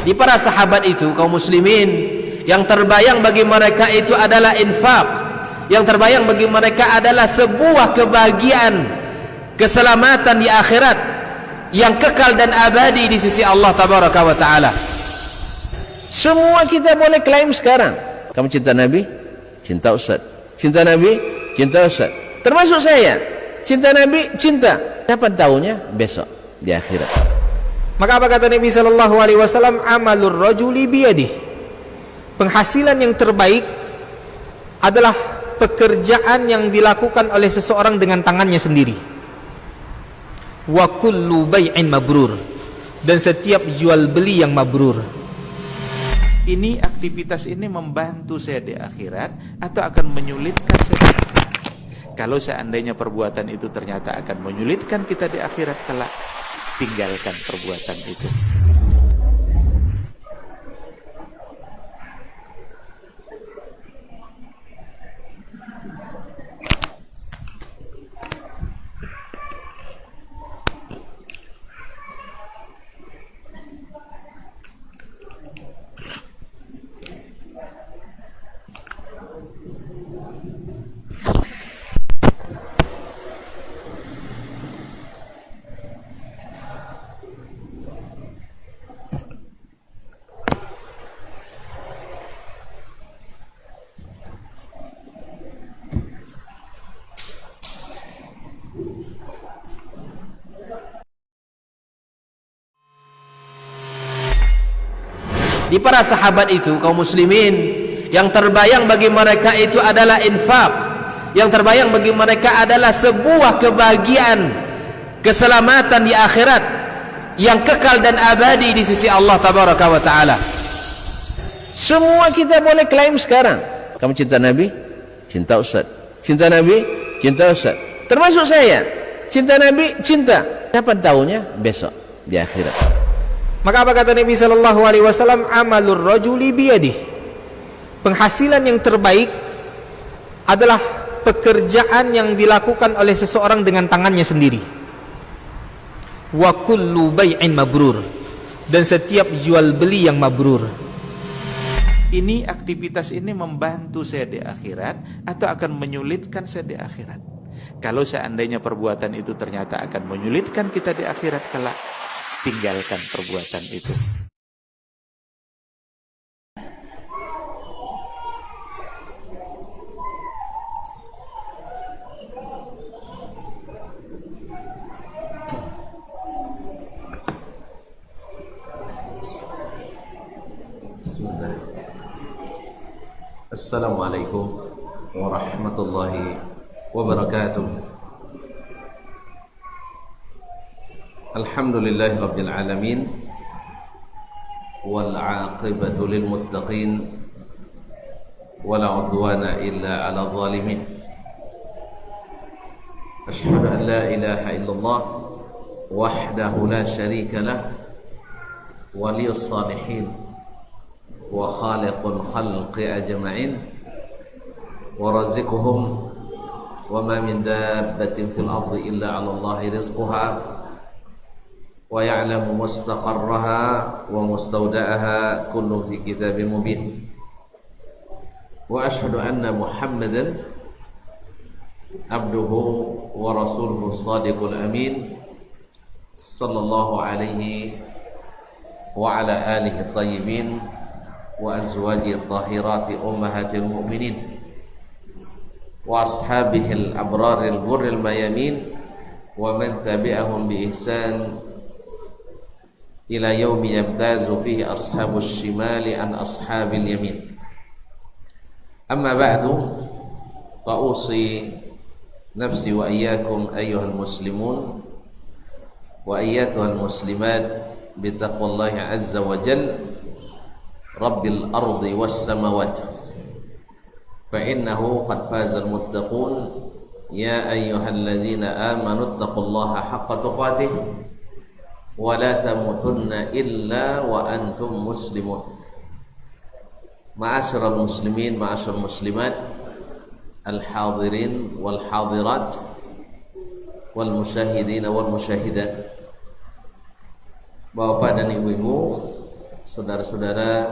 Di para sahabat itu, kaum muslimin, yang terbayang bagi mereka itu adalah infak, yang terbayang bagi mereka adalah sebuah kebahagiaan, keselamatan di akhirat yang kekal dan abadi di sisi Allah tabaraka wa taala. Semua kita boleh klaim sekarang, kamu cinta Nabi, cinta Ustaz. Cinta Nabi, cinta Ustaz. Termasuk saya, cinta Nabi, cinta. Kapan tahunya? Besok di akhirat. Maka apa kata Nabi sallallahu alaihi wasallam? Amalur rajuli biyadih. Penghasilan yang terbaik adalah pekerjaan yang dilakukan oleh seseorang dengan tangannya sendiri. Wa kullu bai'in mabrur, dan setiap jual beli yang mabrur. Ini aktivitas ini membantu saya di akhirat atau akan menyulitkan saya di akhirat? Kalau seandainya perbuatan itu ternyata akan menyulitkan kita di akhirat kelak, tinggalkan perbuatan itu. Di para sahabat itu, kaum muslimin, yang terbayang bagi mereka itu adalah infak, yang terbayang bagi mereka adalah sebuah kebahagiaan, keselamatan di akhirat yang kekal dan abadi di sisi Allah tabaraka wa taala. Semua kita boleh klaim sekarang, kamu cinta Nabi, cinta Ustaz. Cinta Nabi, cinta Ustaz. Termasuk saya, cinta Nabi, cinta. Kapan tahunya? Besok di akhirat. Maka apa kata Nabi sallallahu alaihi wasallam? Amalur rajuli biyadih. Penghasilan yang terbaik adalah pekerjaan yang dilakukan oleh seseorang dengan tangannya sendiri. Wa kullu bai'in mabrur, dan setiap jual beli yang mabrur. Ini aktivitas ini membantu saya di akhirat atau akan menyulitkan saya di akhirat? Kalau seandainya perbuatan itu ternyata akan menyulitkan kita di akhirat kelak, tinggalkan perbuatan itu. Assalamualaikum warahmatullahi wabarakatuh. Alhamdulillahi rabbil alamin, wal aqibatu lil muttaqin, wala udwana illa ala zalimin. Asyhadu an la ilaha illallah wahdahu la syarika lah, waliyus salihin wa khaliqul khalqi ajma'in, wa razikuhum, wa ma min dabbatin fil ardi illa 'ala Allahi rizquha, wa ya'lamu mustaqarraha wa mustawda'aha kullu fi kitabim mubin. Wa ashhadu anna Muhammadan abduhu wa rasuluhu shadiqul amin, sallallahu alaihi wa ala alihi tayyibin wa azwaji tahirati ummahatil mu'minin wa ashabihil abraril ghurril mayamin wa man tabi'ahum bi ihsan ila yaumi yamtazu fihi ashabus shimali an ashabil yamin. Amma ba'du, fa usi nafsi wa iyyakum ayyuhal muslimun wa ayyatuhal muslimat bi taqwallahi azza wa jalla rabbil ardi was samawati, fa innahu qad fazal muttaqun. Ya ayyuhallazina amanu taqullaha haqqa tuqatih wa la tamutunna illa wa antum muslimun. Ma'asyiral muslimin, ma'asyiral muslimat, al-hadirin wal hadirat, wal musyahidin wal musyahidat. Bapak dan ibu-ibu saudara-saudara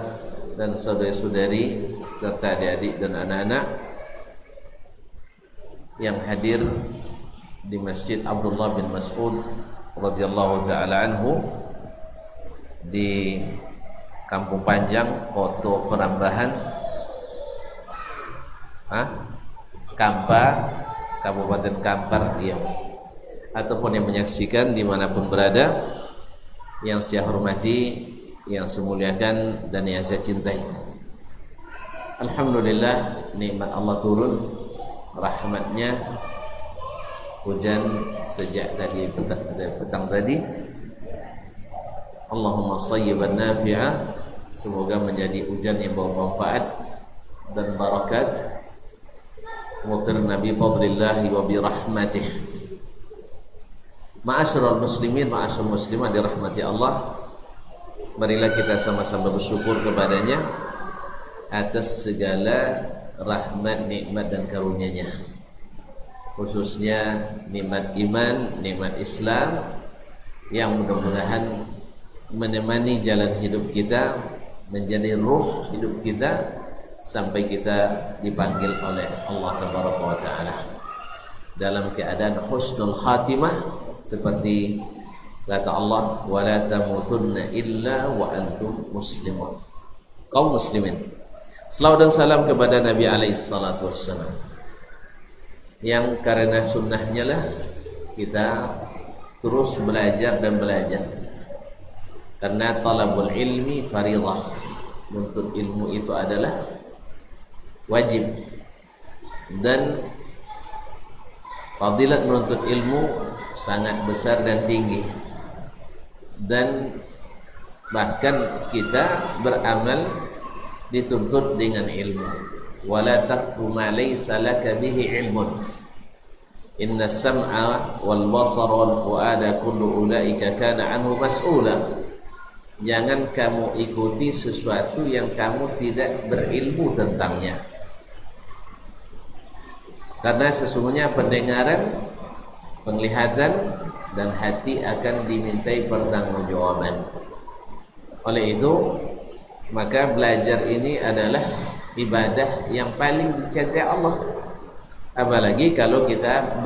dan saudari-saudari serta adik-adik dan anak-anak yang hadir di Masjid Abdullah bin Mas'ud radhiyallahu taala anhu di Kampung Panjang, Koto Perambahan, Kampa, Kabupaten Kampar Riau, ataupun yang menyaksikan dimanapun berada, yang saya hormati, yang saya muliakan dan yang saya cintai. Alhamdulillah, nikmat Allah turun, rahmatnya, hujan sejak tadi petang tadi. Allahumma sayyiban nafi'ah, semoga menjadi hujan yang bawa manfaat dan barakat. Mutirna bi fadlillahi wa bi rahmatih. Ma'asyiral muslimin, ma'asyiral muslimat dirahmati Allah, marilah kita sama-sama bersyukur kepadanya atas segala rahmat, nikmat dan karunia-Nya, khususnya nikmat iman, nikmat Islam yang mudah-mudahan menemani jalan hidup kita, menjadi ruh hidup kita sampai kita dipanggil oleh Allah Tabaraka wa Ta'ala dalam keadaan husnul khatimah, seperti kata Allah, wala tamutunna illa wa antum muslimun, kaum muslimin. Salawat dan salam kepada Nabi alaihi salatu wassalam, yang karena sunnahnya lah kita terus belajar dan belajar, karena talabul ilmi faridah, menuntut ilmu itu adalah wajib, dan fadilat menuntut ilmu sangat besar dan tinggi, dan bahkan kita beramal dituntut dengan ilmu. Wala taqfu ma laysa laka bihi ilmun, inna sam'a wal basara wal fuada kullu ulaika kana anhu mas'ula. Jangan kamu ikuti sesuatu yang kamu tidak berilmu tentangnya, karena sesungguhnya pendengaran, penglihatan dan hati akan dimintai pertanggungjawaban. Oleh itu, maka belajar ini adalah ibadah yang paling dicintai Allah. Apalagi kalau kita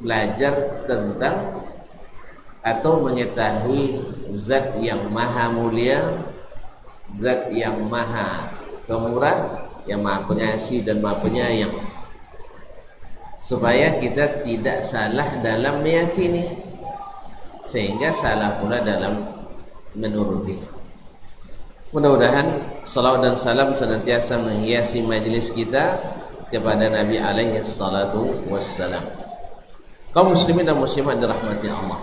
belajar tentang atau mengetahui zat yang maha mulia, zat yang maha pemurah, yang maha pengasih dan maha penyayang, supaya kita tidak salah dalam meyakini, sehingga salah pula dalam menuruti. Mudah-mudahan salawat dan salam senantiasa menghiasi majlis kita kepada Nabi alaihi salatu wassalam. Kaum muslimin dan muslimat dirahmati Allah,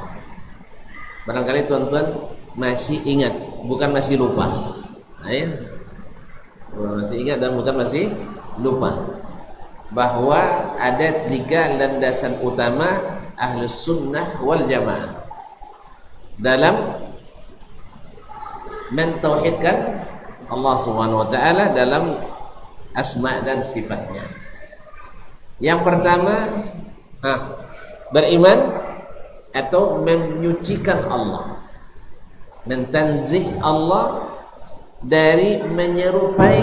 barangkali tuan-tuan masih ingat, bukan masih lupa, masih ingat dan bukan masih lupa, bahwa ada 3 landasan utama Ahlus Sunnah wal Jamaah dalam mentauhidkan Allah Subhanahu wa taala dalam asma dan sifatnya. Yang pertama, beriman atau menyucikan Allah, mentanzih Allah dari menyerupai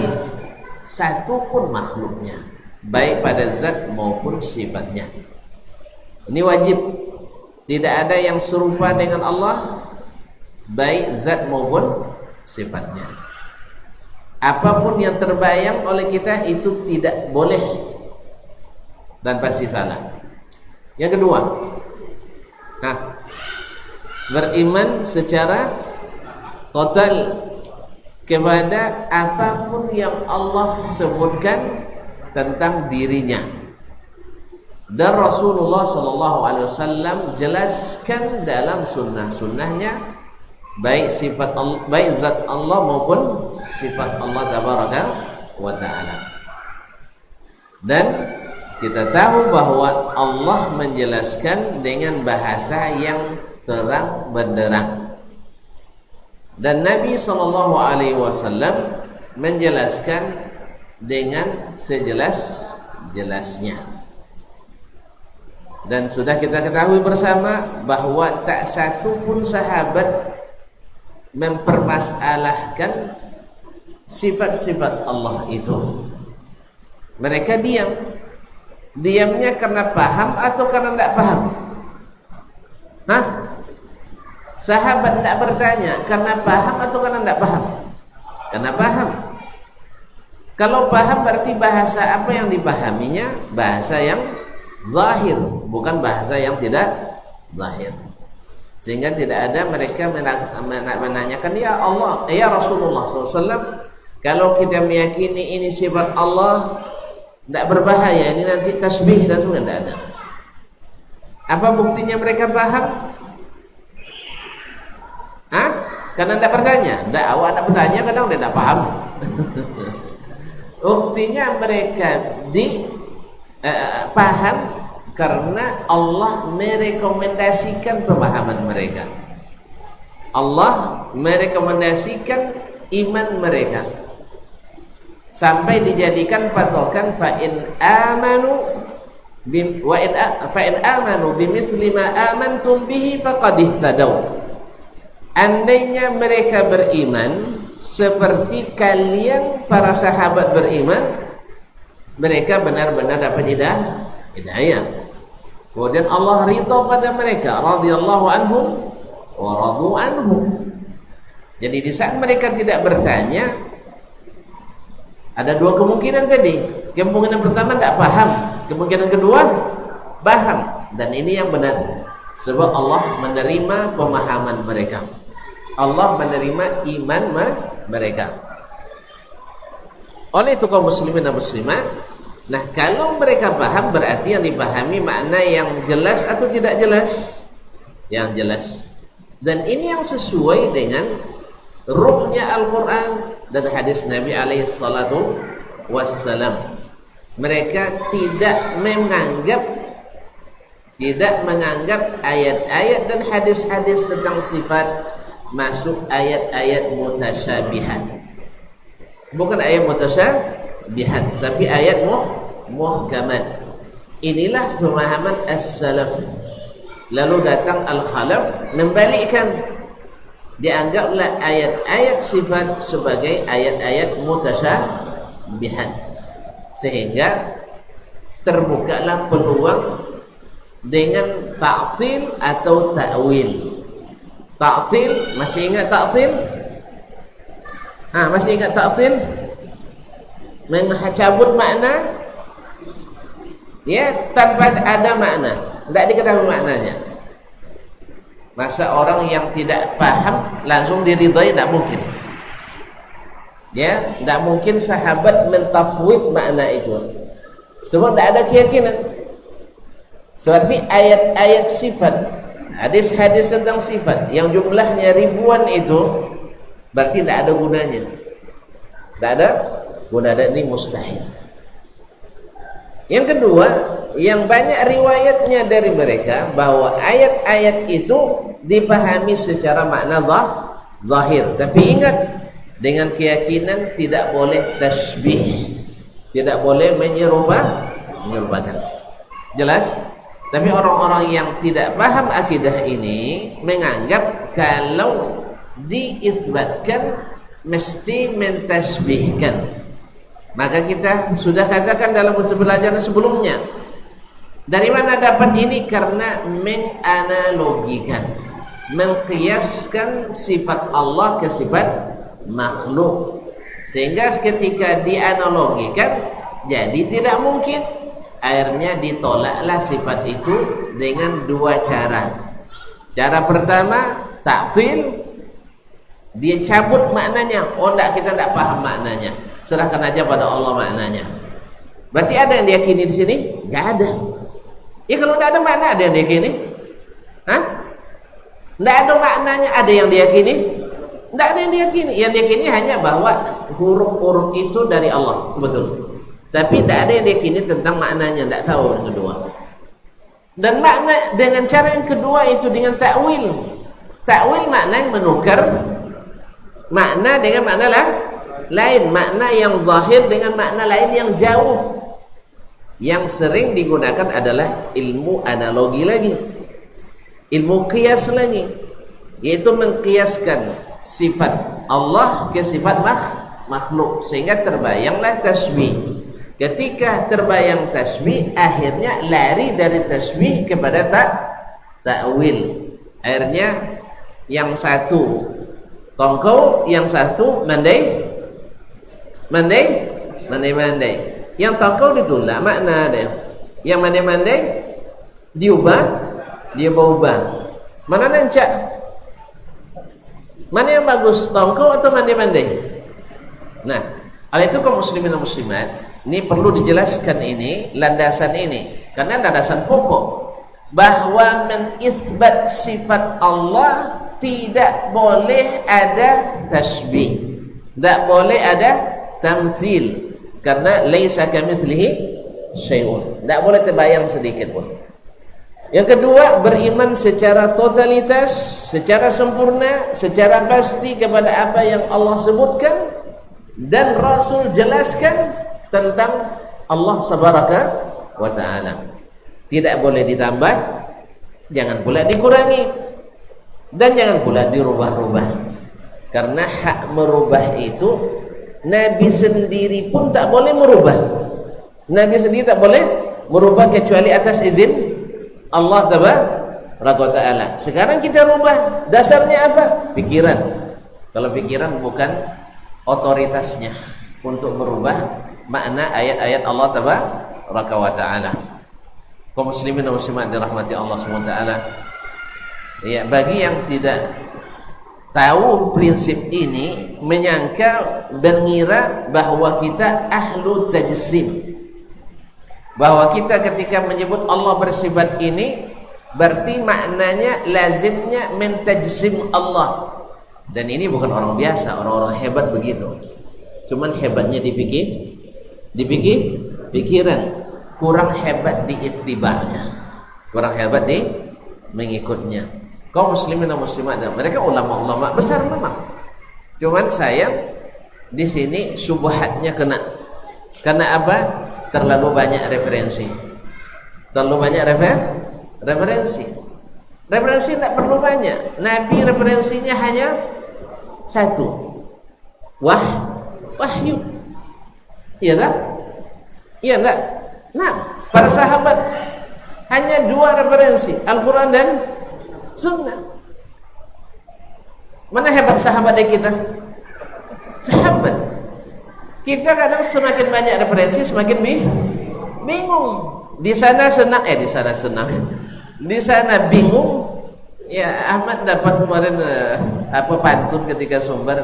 satu pun makhluknya, baik pada zat maupun sifatnya. Ini wajib, tidak ada yang serupa dengan Allah, baik zat maupun sifatnya. Apapun yang terbayang oleh kita itu tidak boleh dan pasti salah. Yang kedua, beriman secara total kepada apapun yang Allah sebutkan tentang dirinya, dan Rasulullah SAW jelaskan dalam sunnah-sunnahnya, baik sifat Allah, baik zat Allah maupun sifat Allah Tabaraka wa Ta'ala. Dan kita tahu bahwa Allah menjelaskan dengan bahasa yang terang benderang, dan Nabi SAW menjelaskan dengan sejelas-jelasnya. Dan sudah kita ketahui bersama bahwa tak satu pun sahabat mempermasalahkan sifat-sifat Allah itu. Mereka diam. Diamnya karena paham atau karena tidak paham? Hah? Sahabat tidak bertanya karena paham atau karena tidak paham? Karena paham. Kalau paham berarti bahasa apa yang dipahaminya? Bahasa yang zahir, bukan bahasa yang tidak zahir. Sehingga tidak ada mereka menanyakan, ya Allah, ya Rasulullah SAW, kalau kita meyakini ini sifat Allah, tidak berbahaya, ini nanti tasbih dan semua, tidak ada. Apa buktinya mereka paham? Hah? Karena tidak bertanya. Tidak, awak tidak bertanya, kadang tidak paham. Buktinya mereka paham karena Allah merekomendasikan pemahaman mereka. Allah merekomendasikan iman mereka sampai dijadikan patokan fa in amanu bimithli ma amantum bihi faqad ihtadaw. Andainya mereka beriman seperti kalian para sahabat beriman, mereka benar-benar dapat hidayah. Kemudian Allah ridha pada mereka, radhiyallahu anhum wa radu anhu. Jadi di saat mereka tidak bertanya, ada dua kemungkinan tadi. Kemungkinan pertama tidak paham, kemungkinan kedua paham, dan ini yang benar. Sebab Allah menerima pemahaman mereka, Allah menerima iman mereka. Oleh itu kaum muslimin dan muslimat, nah kalau mereka paham berarti yang dipahami makna yang jelas atau tidak jelas? Yang jelas. Dan ini yang sesuai dengan ruhnya Al-Quran dan hadis Nabi alaihi salatu wassalam. Mereka tidak menganggap ayat-ayat dan hadis-hadis tentang sifat masuk ayat-ayat mutasyabihat. Bukan ayat mutasyabihat, tapi ayat muhkamat. Inilah pemahaman as-salaf. Lalu datang al-khalaf membalikkan, dianggaplah ayat-ayat sifat sebagai ayat-ayat mutasyabihat, sehingga terbukalah peluang dengan ta'til atau ta'wil. Ta'til, masih ingat ta'til? Masih ingat ta'til? Mencabut makna, ya, tanpa ada makna, tidak diketahui maknanya. Masa orang yang tidak paham langsung diridhai? Tidak mungkin. Ya, tidak mungkin sahabat mentafwid makna itu, sebab tidak ada keyakinan. Seperti ayat-ayat sifat, hadis-hadis tentang sifat yang jumlahnya ribuan itu, berarti tidak ada gunanya. Tidak ada gunanya, ini mustahil. Yang kedua, yang banyak riwayatnya dari mereka bahwa ayat-ayat itu dipahami secara makna zahir. Tapi ingat, dengan keyakinan tidak boleh tasbih, tidak boleh menyerupakan. Jelas? Tapi orang-orang yang tidak paham akidah ini menganggap kalau diisbatkan mesti mentasbihkan. Maka kita sudah katakan dalam pelajaran sebelumnya, dari mana dapat ini? Karena menganalogikan, mengkiaskan sifat Allah ke sifat makhluk, sehingga ketika dianalogikan jadi tidak mungkin. Akhirnya ditolaklah sifat itu dengan dua cara. Cara pertama, ta'til, dia cabut maknanya. Oh enggak, kita tidak paham maknanya, serahkan aja pada Allah maknanya. Berarti ada yang diyakini di sini? Enggak ada. Ya kalau tidak ada makna, ada yang diyakini? Tidak ada maknanya, ada yang diyakini? Tidak ada yang diyakini. Yang diyakini hanya bahwa huruf-huruf itu dari Allah, betul. Tapi tidak ada yang diyakini tentang maknanya, tidak tahu yang kedua. Dan makna dengan cara yang kedua itu dengan ta'wil. Ta'wil makna yang menukar makna dengan makna lain, makna yang zahir dengan makna lain yang jauh. Yang sering digunakan adalah ilmu analogi lagi, ilmu qiyas lagi, yaitu mengkiaskan sifat Allah ke sifat makhluk, sehingga terbayanglah tasbih. Ketika terbayang tasbih, akhirnya lari dari tasbih kepada takwil. Akhirnya yang satu tongkau, yang satu mandai. Yang tongkau ditolak makna dia. Yang mandai diubah. Mana nancak? Mana yang bagus, tongkau atau mandai? Nah, oleh itu kaum muslimin dan muslimat, ini perlu dijelaskan ini, landasan ini, karena landasan pokok bahwa menisbat sifat Allah tidak boleh ada tasbih, tidak boleh ada tamthil, karena laisa kamitslihi syai'un, tidak boleh terbayang sedikit pun. Yang kedua, beriman secara totalitas, secara sempurna, secara pasti kepada apa yang Allah sebutkan dan Rasul jelaskan tentang Allah Subhanahu wa ta'ala. Tidak boleh ditambah, jangan pula dikurangi, dan jangan pula dirubah-rubah. Karena hak merubah itu Nabi sendiri pun tak boleh merubah. Nabi sendiri tak boleh merubah kecuali atas izin Allah Tabaraka wa ta'ala. Sekarang kita rubah, dasarnya apa? Pikiran. Kalau pikiran bukan otoritasnya untuk merubah makna ayat-ayat Allah Tabaraka wa ta'ala. Kaum muslimin dan muslimat dirahmati Allah SWT, ya, bagi yang tidak tahu prinsip ini, menyangka dan mengira bahwa kita ahlu tajsim, bahwa kita ketika menyebut Allah bersifat ini berarti maknanya lazimnya mentajsim Allah. Dan ini bukan orang biasa, orang-orang hebat begitu. Cuman hebatnya pikiran, kurang hebat di ittiba'nya, kurang hebat di mengikutnya. Kaum muslimin dan muslimat, mereka ulama-ulama besar memang. Cuman saya di sini syubhatnya kena. Karena apa? Terlalu banyak referensi. Referensi tidak perlu banyak. Nabi referensinya hanya satu. Wahyu. Iya tak? Iya enggak? Nah, para sahabat hanya dua referensi, Al-Quran dan Sunnah. Mana hebat sahabat dari kita? Sahabat. Kita kadang semakin banyak referensi semakin bingung. Di sana senang, di sana bingung. Ya, Ahmad dapat kemarin pantun ketika sumber,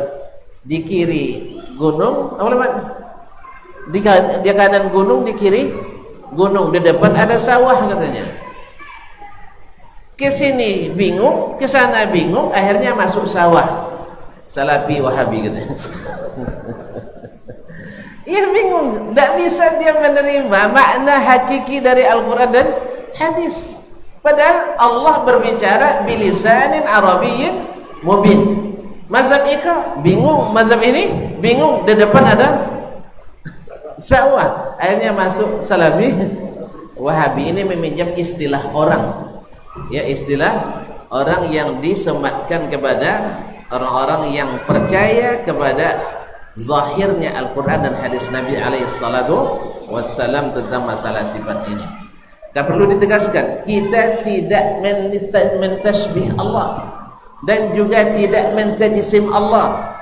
di kiri gunung, di kanan gunung, di kiri gunung, di depan ada sawah katanya. Ke sini bingung, ke sana bingung, akhirnya masuk sawah. Salafi Wahabi katanya. Iya, bingung, tidak bisa dia menerima makna hakiki dari Al-Quran dan hadis. Padahal Allah berbicara bilisanin Arabiyyin mubin. Mazhab Iqra bingung, mazhab ini bingung, di depan ada sawah, akhirnya masuk Salafi Wahabi. Ini meminjam istilah orang, ya, istilah orang yang disematkan kepada orang-orang yang percaya kepada zahirnya Al-Quran dan hadis Nabi SAW tentang masalah sifat ini. Dan perlu ditegaskan, kita tidak mentasbih Allah dan juga tidak mentajsim Allah.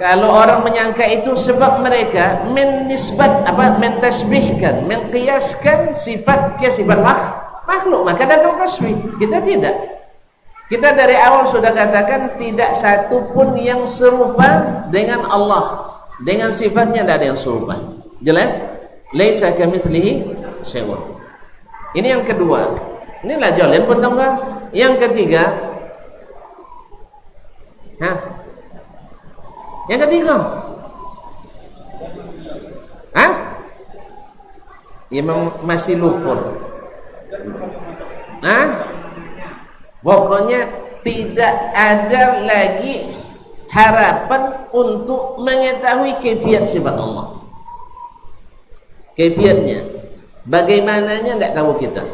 Kalau orang menyangka itu sebab mereka mentasbihkan, mengqiyaskan sifat ke sifat makhluk, maka datang tasbih. Kita tidak. Kita dari awal sudah katakan tidak satu pun yang serupa dengan Allah, dengan sifatnya tidak ada yang serupa. Jelas? Laisa kamitslihi syai'un. Ini yang kedua. Inilah jalan pertama. Yang ketiga, yang ketiga, ya masih lupa. Pokoknya tidak ada lagi harapan untuk mengetahui kaifiat sifat Allah. Kaifiatnya, bagaimananya tidak tahu kita.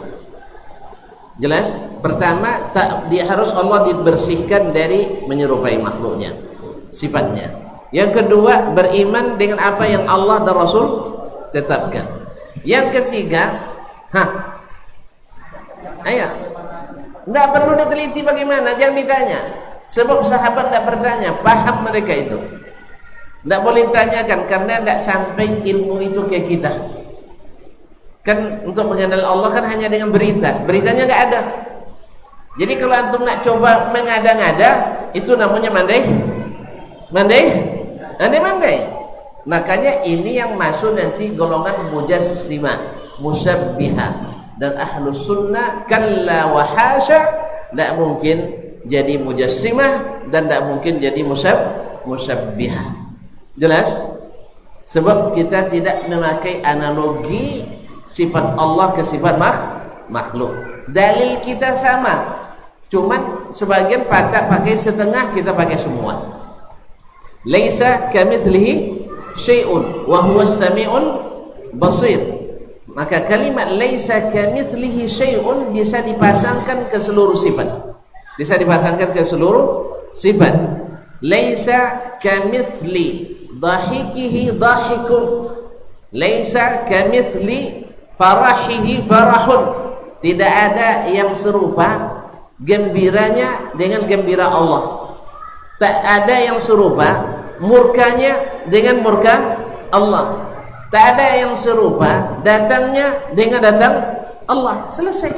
Jelas? Pertama, dia harus Allah dibersihkan dari menyerupai makhluknya, sifatnya. Yang kedua, beriman dengan apa yang Allah dan Rasul tetapkan. Yang ketiga, ayo, tidak perlu diteliti bagaimana, jangan ditanya. Sebab sahabat tidak bertanya, paham mereka itu. Tidak boleh ditanyakan karena tidak sampai ilmu itu ke kita. Kan untuk mengenal Allah kan hanya dengan berita, beritanya nggak ada. Jadi kalau antum nak coba mengada-ngada, itu namanya mandai. Makanya ini yang masuk nanti golongan mujassimah, musyabbihah, dan ahlus sunnah kalla wa hasya, tidak mungkin jadi mujassimah dan tidak mungkin jadi musyabbihah. Jelas? Sebab kita tidak memakai analogi sifat Allah ke sifat makhluk. Dalil kita sama, cuman sebagian patah pakai setengah, kita pakai semua. Laisa kamitslihi syai'un wa huwas sami'ul basir. Maka kalimat laisa kamitslihi syai'un bisa dipasangkan ke seluruh sifat. Bisa dipasangkan ke seluruh sifat. Laisa kamitsli dhahikihi dhahikun. Laisa kamitsli farahihi farahun. Tidak ada yang serupa gembiranya dengan gembira Allah. Tak ada yang serupa murkanya dengan murka Allah. Tak ada yang serupa datangnya dengan datang Allah. Selesai.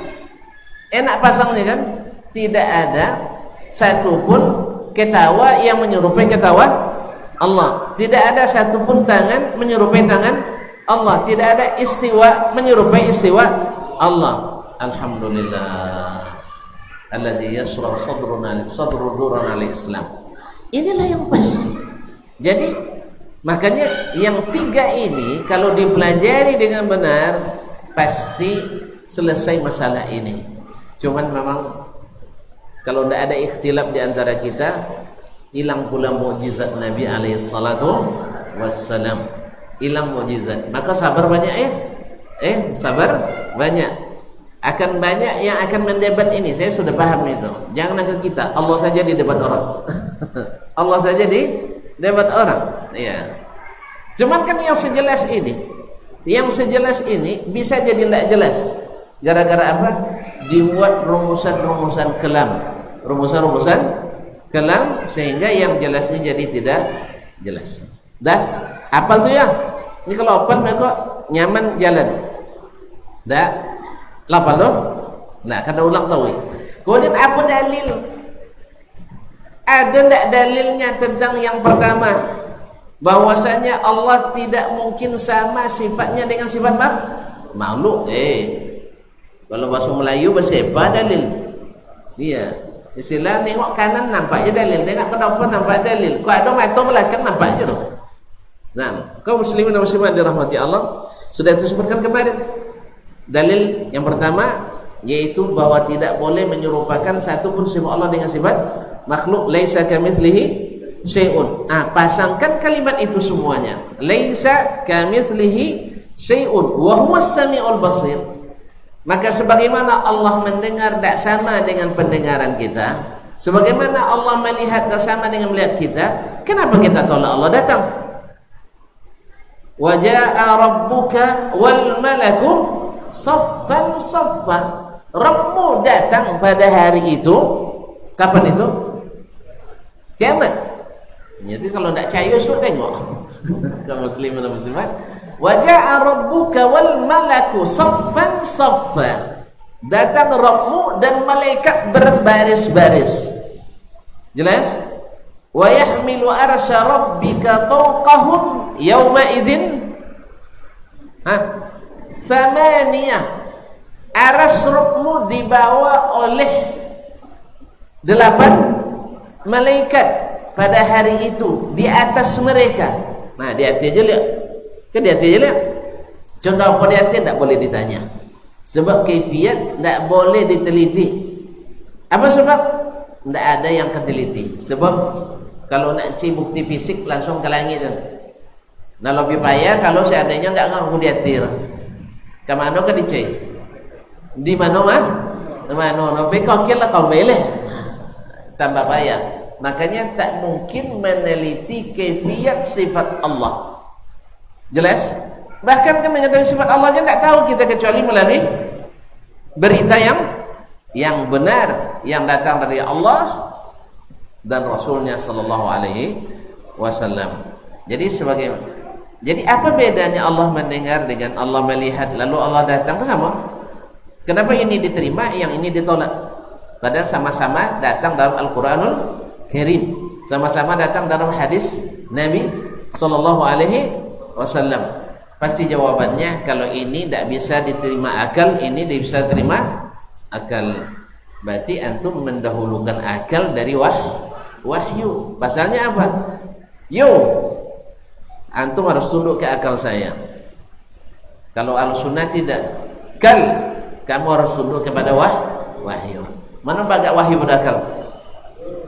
Enak pasangnya kan? Tidak ada satupun ketawa yang menyerupai ketawa Allah. Tidak ada satupun tangan menyerupai tangan Allah. Tidak ada istiwa menyerupai istiwa Allah. Alhamdulillah alladzi yashrah sadruna al-Islam. Inilah yang pas. Jadi makanya yang tiga ini kalau dipelajari dengan benar pasti selesai masalah ini. Cuman memang kalau tidak ada ikhtilaf di antara kita, hilang pula mukjizat Nabi alaihi salatu wassalam. Hilang mukjizat. Maka sabar banyak ya. Sabar banyak. Akan banyak yang akan mendebat ini. Saya sudah paham itu. Jangan angkat kita. Allah saja di debat orang. Allah saja di debat orang. Ya. Cuman kan yang sejelas ini bisa jadi tidak jelas. Gara-gara apa? Dibuat rumusan-rumusan kelam. Rumusan-rumusan kelam sehingga yang jelasnya jadi tidak jelas. Dah, apal tuh ya? Ini kalau apal mereka nyaman jalan. Dah. Lapal dong? Nah, karena ulang tahu. Kemudian apa dalil? Ada tidak dalilnya tentang yang pertama? Bahwasanya Allah tidak mungkin sama sifatnya dengan sifat makhluk. Kalau bahasa Melayu bahasa apa dalil? Iya. Istilah nengok kanan nampaknya dalil, nengok ke depan nampak dalil. Kalau ada mata belakang nampak aja dong. Nah, kaum muslimin dan muslimat dirahmati Allah, sudah disebutkan kemarin. Dalil yang pertama yaitu bahwa tidak boleh menyerupakan satupun sifat Allah dengan sifat makhluk. Laisa kamitslihi syai'un. Pasangkan kalimat itu semuanya. Laisa kamitslihi syai'un wa huwas sami'ul basir. Maka sebagaimana Allah mendengar tak sama dengan pendengaran kita, sebagaimana Allah melihat tak sama dengan melihat kita, kenapa kita tolak Allah datang? Wa jaa'a rabbuka wal malaku saffan saffa. Rabbmu datang pada hari itu. Kapan itu? Kiamat. Jadi kalau tidak percaya suruh tengok. Kaum muslimin dan muslimat. Wa jaa'a rabbuka wal malaku saffan saffa. Datang Rabbmu dan malaikat berbaris-baris. Jelas? Wa yahmilu arsya rabbika fawqahum yawma idzin Thamaniyah. Aras Rabbmu dibawa oleh 8 malaikat pada hari itu di atas mereka. Nah, di hati aja lihat. Kan di hati aja lihat. Contoh apa di hati tidak boleh ditanya. Sebab kaifiat tidak boleh diteliti. Apa sebab? Tidak ada yang keteliti. Sebab kalau nak cari bukti fisik langsung ke langit. Nah, lebih payah kalau seandainya tidak ngaku di hati. Kemana ke dicai? Di mana no bekokil lah kau meleh tambah bayar. Makanya tak mungkin meneliti kefiat sifat Allah. Jelas? Bahkan kan mengetahui sifat Allah aja tidak tahu kita kecuali melalui berita yang benar yang datang dari Allah dan Rasulnya Sallallahu Alaihi Wasallam. Jadi apa bedanya Allah mendengar dengan Allah melihat lalu Allah datang? Sama. Kenapa ini diterima, yang ini ditolak? Padahal sama-sama datang dalam Al-Quranul Karim, sama-sama datang dalam hadis Nabi Sallallahu Alaihi Wasallam. Pasti jawabannya kalau ini tidak bisa diterima akal, ini tidak bisa diterima akal. Berarti antum mendahulukan akal dari wahyu. Pasalnya apa? Antum harus tunduk ke akal saya. Kalau al-sunnah tidak, kamu harus tunduk kepada wahyu. Mana bagak wahyu pada akal?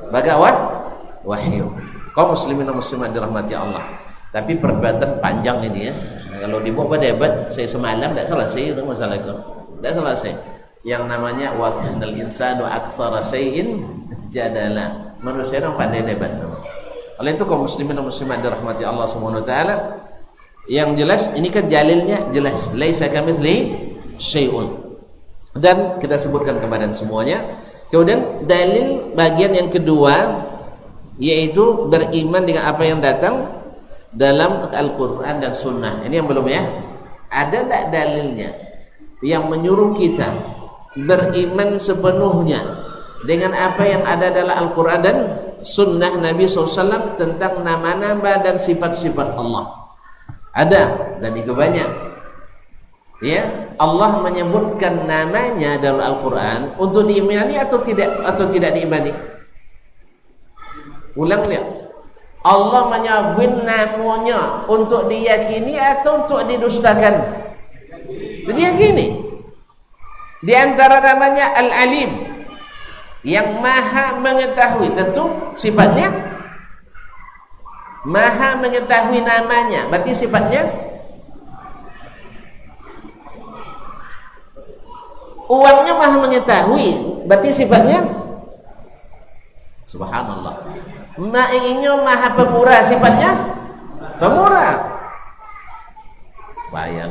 Bagak wahyu. Kaum muslimin dan muslimat dirahmati Allah. Tapi perdebatan panjang ini ya. Kalau dibawa berdebat saya semalam tidak selesai masalah itu. Tidak selesai. Yang namanya wa kanal insanu aktsara syai'in jadala. Manusia yang pandai debat. Oleh itu kaum muslimin dan muslimat dirahmati Allah Subhanahu wa taala, yang jelas ini kan dalilnya jelas, laisa kamitsli syai'un. Dan kita sebutkan kepada semuanya. Kemudian dalil bagian yang kedua yaitu beriman dengan apa yang datang dalam Al-Quran dan Sunnah. Ini yang belum ya. Ada tak dalilnya yang menyuruh kita beriman sepenuhnya dengan apa yang ada dalam Al-Quran dan Sunnah Nabi SAW tentang nama-nama dan sifat-sifat Allah? Ada, dan itu banyak. Ya, Allah menyebutkan namanya dalam Al-Quran untuk diimani atau tidak diimani? Ulang lihat. Allah menyebut namanya untuk diyakini atau untuk didustakan? Diyakini. Di antara namanya Al-Alim, yang maha mengetahui, tentu sifatnya maha mengetahui namanya, berarti sifatnya. Uangnya maha mengetahui, berarti sifatnya. Subhanallah. Ma'inyo maha pemurah, sifatnya pemurah. Supaya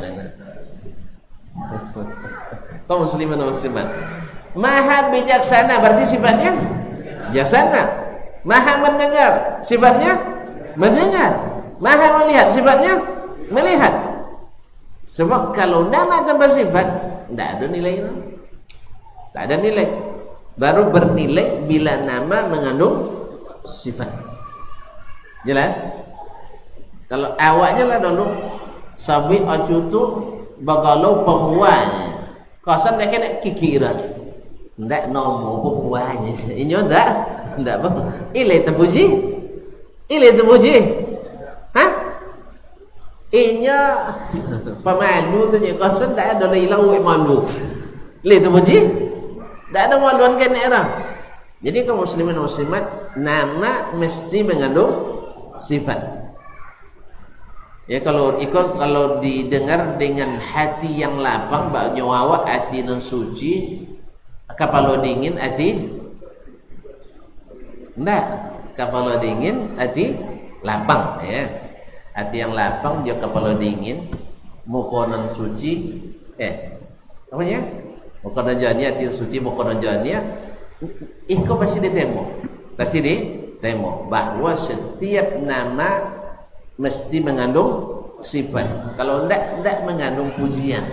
kaum muslimin dan muslimat. Maha bijaksana, berarti sifatnya bijaksana. Maha mendengar, sifatnya mendengar. Maha melihat, sifatnya melihat. Sebab kalau nama tambah sifat tidak ada nilainya. Tak ada nilai. Baru bernilai bila nama mengandung sifat. Jelas? Kalau awaknya lah dulu sabi acutu bagalau pemuanya. Kosan nak kena kikira. Ndak nomor pemuanya. Inyo ndak bang. Ile terpuji. Hah? Inyo pemalu tu je. Kosan tak ada ilau malu. Ile terpuji. Tak ada maluan kena orang. Jadi kaum muslimin muslimat, nama mesti mengandung sifat. Ya, kalau didengar dengan hati yang lapang, bak nyawa hati nan suci, kapalo dingin hati ndak, kapalo dingin hati lapang ya. Hati yang lapang dia kapalo dingin, muka nan suci apa ya? Muka nan jani hati suci, muka nan jani. Iko pasti ditemo bahwa setiap nama mesti mengandung sifat. Kalau tidak mengandung pujian,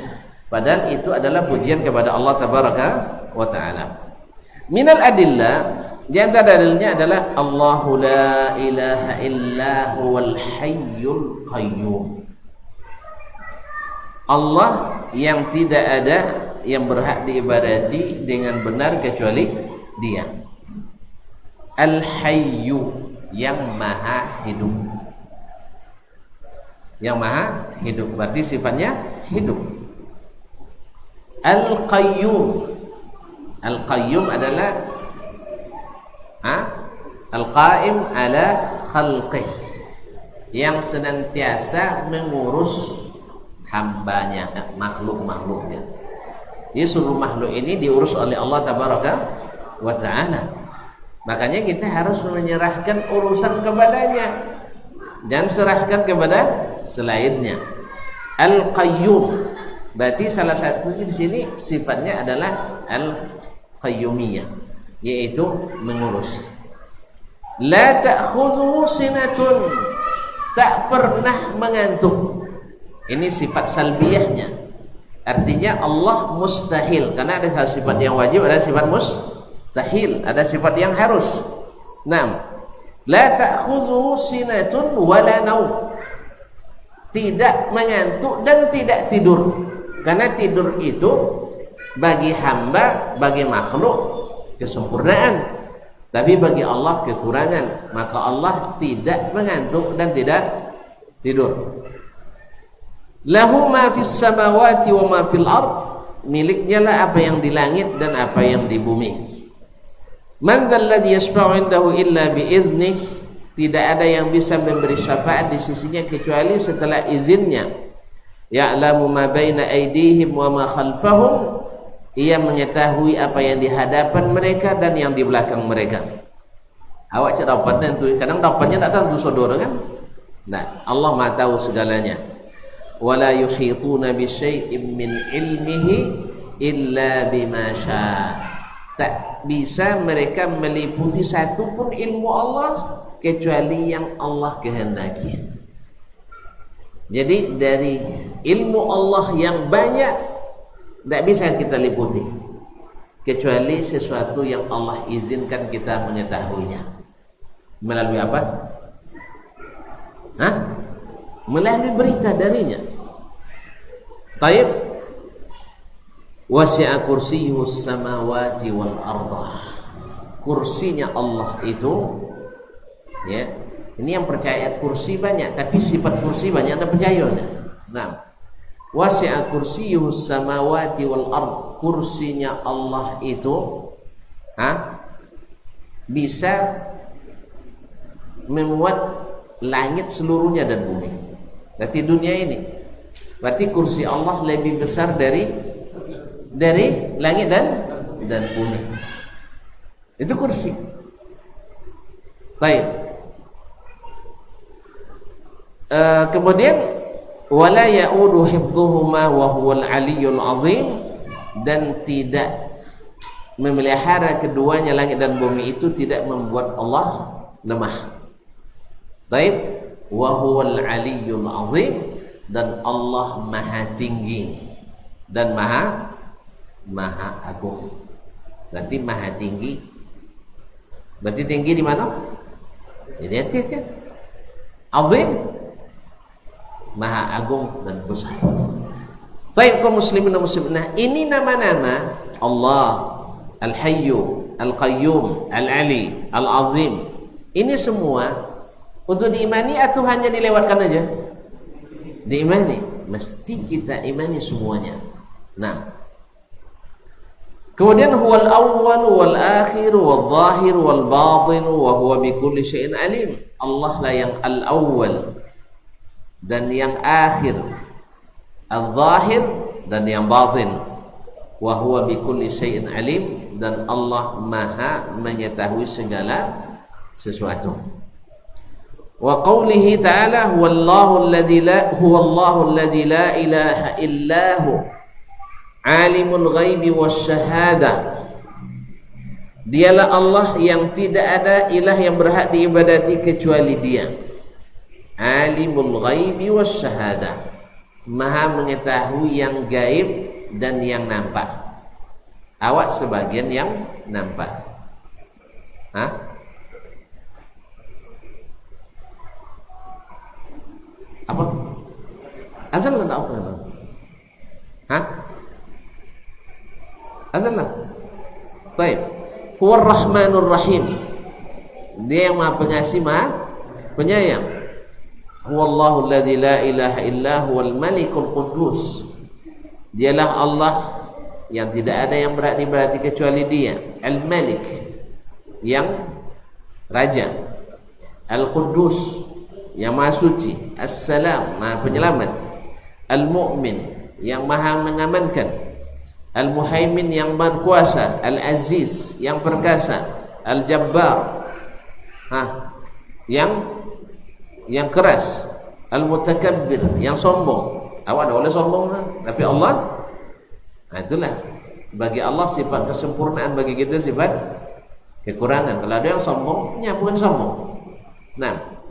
padahal itu adalah pujian kepada Allah Tabaraka wa Ta'ala. Minal adillah, di antara dalilnya adalah Allahu la ilaha illa huwal hayyul qayyum. Allah yang tidak ada yang berhak diibadati dengan benar kecuali Dia. Al-Hayyu, yang maha hidup. Yang maha hidup berarti sifatnya hidup. Al-Qayyum, Al-Qayyum adalah Al-Qaim ala khalqih, yang senantiasa mengurus hambanya, makhluk-makhluknya. Jadi seluruh makhluk ini diurus oleh Allah Tabaraka wa Ta'ala. Makanya kita harus menyerahkan urusan kepadanya dan serahkan kepada selainnya. Al-Qayyum, berarti salah satu di sini sifatnya adalah Al-Qayyumiyah, yaitu mengurus. La ta'khudhuhu sinatun, tak pernah mengantuk. Ini sifat salbiyahnya. Artinya Allah mustahil, karena ada sifat yang wajib, ada sifat mustahil, ada sifat yang harus. Naam. La ta'khudhuhu sinatun wala naum. Tidak mengantuk dan tidak tidur. Karena tidur itu bagi hamba, bagi makhluk kesempurnaan, tapi bagi Allah kekurangan. Maka Allah tidak mengantuk dan tidak tidur. Lahu ma fis samawati wa ma fil ard, miliknya lah apa yang di langit dan apa yang di bumi. Man dzal ladzi yashfa'u 'indahu illa bi iznih, tidak ada yang bisa memberi syafaat di sisinya kecuali setelah izinnya. Ya'lamu ma baina aydihim wa ma khalfahum, ia mengetahui apa yang di hadapan mereka dan yang di belakang mereka. Awak cak dapatnya tu, kadang dapatnya tak tahu saudara kan. Nah, Allah Maha tahu segalanya. Wala yuhituna bi syai'in min ilmihi illa bima syaa. Tak bisa mereka meliputi satu pun ilmu Allah kecuali yang Allah kehendaki. Jadi dari ilmu Allah yang banyak tak bisa kita liputi kecuali sesuatu yang Allah izinkan kita mengetahuinya. Melalui apa? Hah? Melalui berita darinya. Taib. Wasi'a kursiyyus samawati wal arda. Kursinya Allah itu, ya. Ini yang percaya kursi banyak, tapi sifat kursi banyak tak percaya. Nah, wasi'a kursiyyus samawati wal ard. Kursinya Allah itu, bisa memuat langit seluruhnya dan bumi. Berarti dunia ini, berarti kursi Allah lebih besar dari langit dan bumi. Itu kursi. Baik. Kemudian wala ya'udu hifdhuhuma wa huwal aliyyul azim, dan tidak memelihara keduanya langit dan bumi itu tidak membuat Allah lemah. Baik, wa huwal aliyyul azim, dan Allah maha tinggi dan maha agung. Berarti maha tinggi. Berarti tinggi di mana? Jadi hati-hati. Azim, maha agung dan besar. Baik kaum muslimin dan muslimat. Nah, ini nama-nama Allah, Al-Hayyu, Al-Qayyum, Al-Ali, Al-Azim. Ini semua untuk diimani atau hanya dilewatkan aja? Diimani. Mesti kita imani semuanya. Nah, kemudian huwal awwal wal akhir wal zahir wal batin wa huwa bi kulli syai'in alim. Allah lah yang al-awwal dan yang akhir, al-zahir dan yang batin. Wa huwa bi kulli syai'in alim, dan Allah maha mengetahui segala sesuatu. Wa qawlihi ta'ala huwallahu alladzi la ilaha illahu alimul ghaibi wasyahada. Dialah Allah yang tidak ada ilah yang berhak diibadati kecuali Dia. Alimul ghaibi wasyahada, maha mengetahui yang gaib dan yang nampak. Awak sebagian yang nampak. Apa? Azan lah tak apa? Azan lah. Baik. Huwar Rahmanur Rahim. Dia yang maha pengasih, maha penyayang. Huwallahu alladzi la ilaha illa huwal malikul quddus. Dialah Allah yang tidak ada yang berhak diibadati kecuali Dia. Al-Malik, yang raja. Al-Quddus, yang maha suci. As-Salam, maha penyelamat. Al-Mu'min, yang maha mengamankan. Al-Muhaimin yang berkuasa, Al-Aziz yang perkasa, Al-Jabbar yang keras, Al-Mutakabbir yang sombong. Awak tak boleh sombong tapi Allah, itulah bagi Allah sifat kesempurnaan, bagi kita sifat kekurangan. Kalau ada yang sombong, bukan sombong. Nah,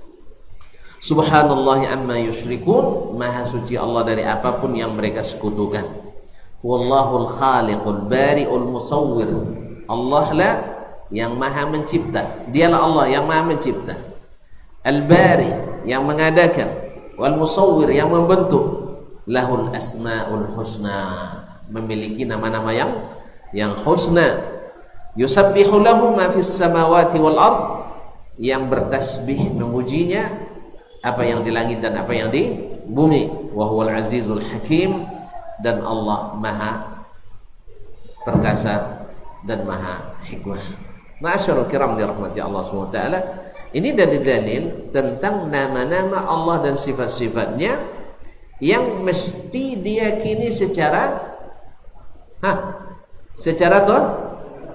subhanallah amma yusyrikun, maha suci Allah dari apapun yang mereka sekutukan. Wallahul khaliqul bari'ul musawwir, Allah lah yang maha mencipta, dialah Allah yang maha mencipta. Al-bari yang mengadakan, wal musawwir yang membentuk. Lahul asmaul husna, memiliki nama-nama yang husna. Yusabbihu lahu ma fis samawati wal ard, yang bertasbih memujinya apa yang di langit dan apa yang di bumi. Wa huwal azizul hakim, dan Allah maha perkasa dan maha hikmah. Ma'asyiral kiram dirahmati Allah SWT, ini dalil-dalil tentang nama-nama Allah dan sifat-sifatnya yang mesti diyakini secara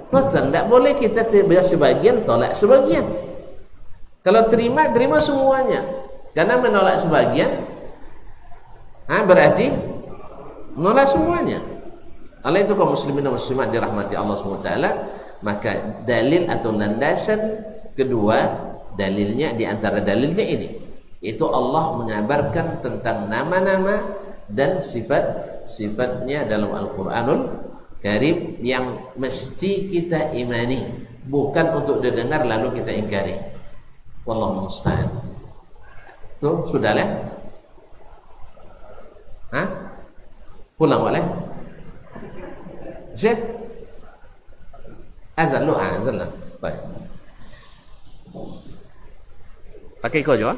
total. Tidak boleh kita sebagian tolak sebagian. Kalau terima semuanya. Karena menolak sebagian berarti menolak semuanya. Oleh itu kaum muslimin dan muslimat dirahmati Allah SWT, maka dalil atau landasan kedua, dalilnya di antara dalilnya ini, itu Allah mengabarkan tentang nama-nama dan sifat-sifatnya dalam Al-Quranul Karim yang mesti kita imani, bukan untuk didengar lalu kita ingkari. Wallahu musta'an. Tuh, sudah lah? Pulang boleh? Syekh? Azan lu, azan lah. Baik. Pakai kau juga?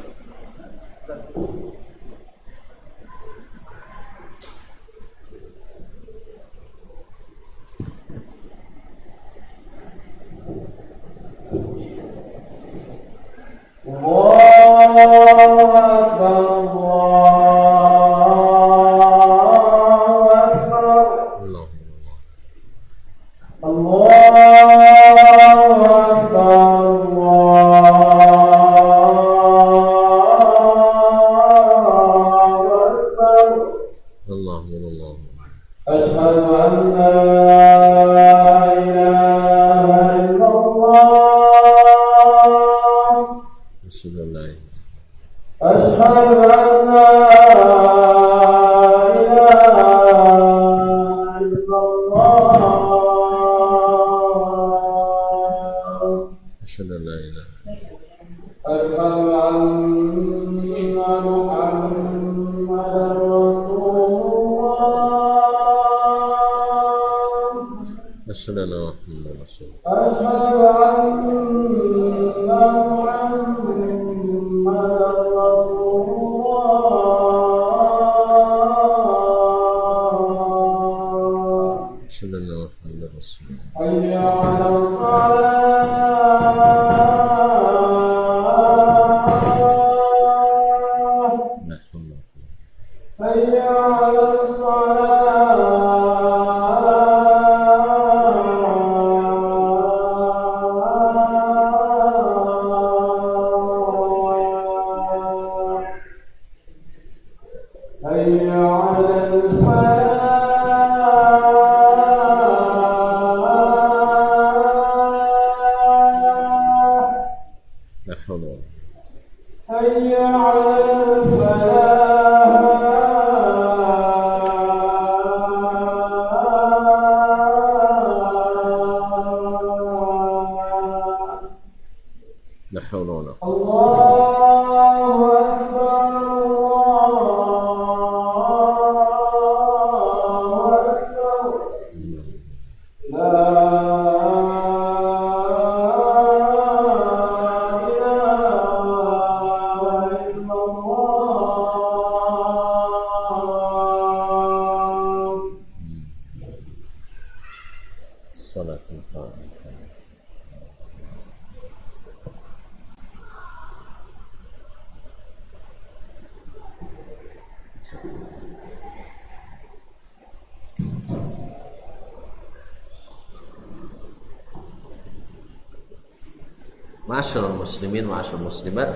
Ma'asyiral muslimin, ma'asyiral muslimat,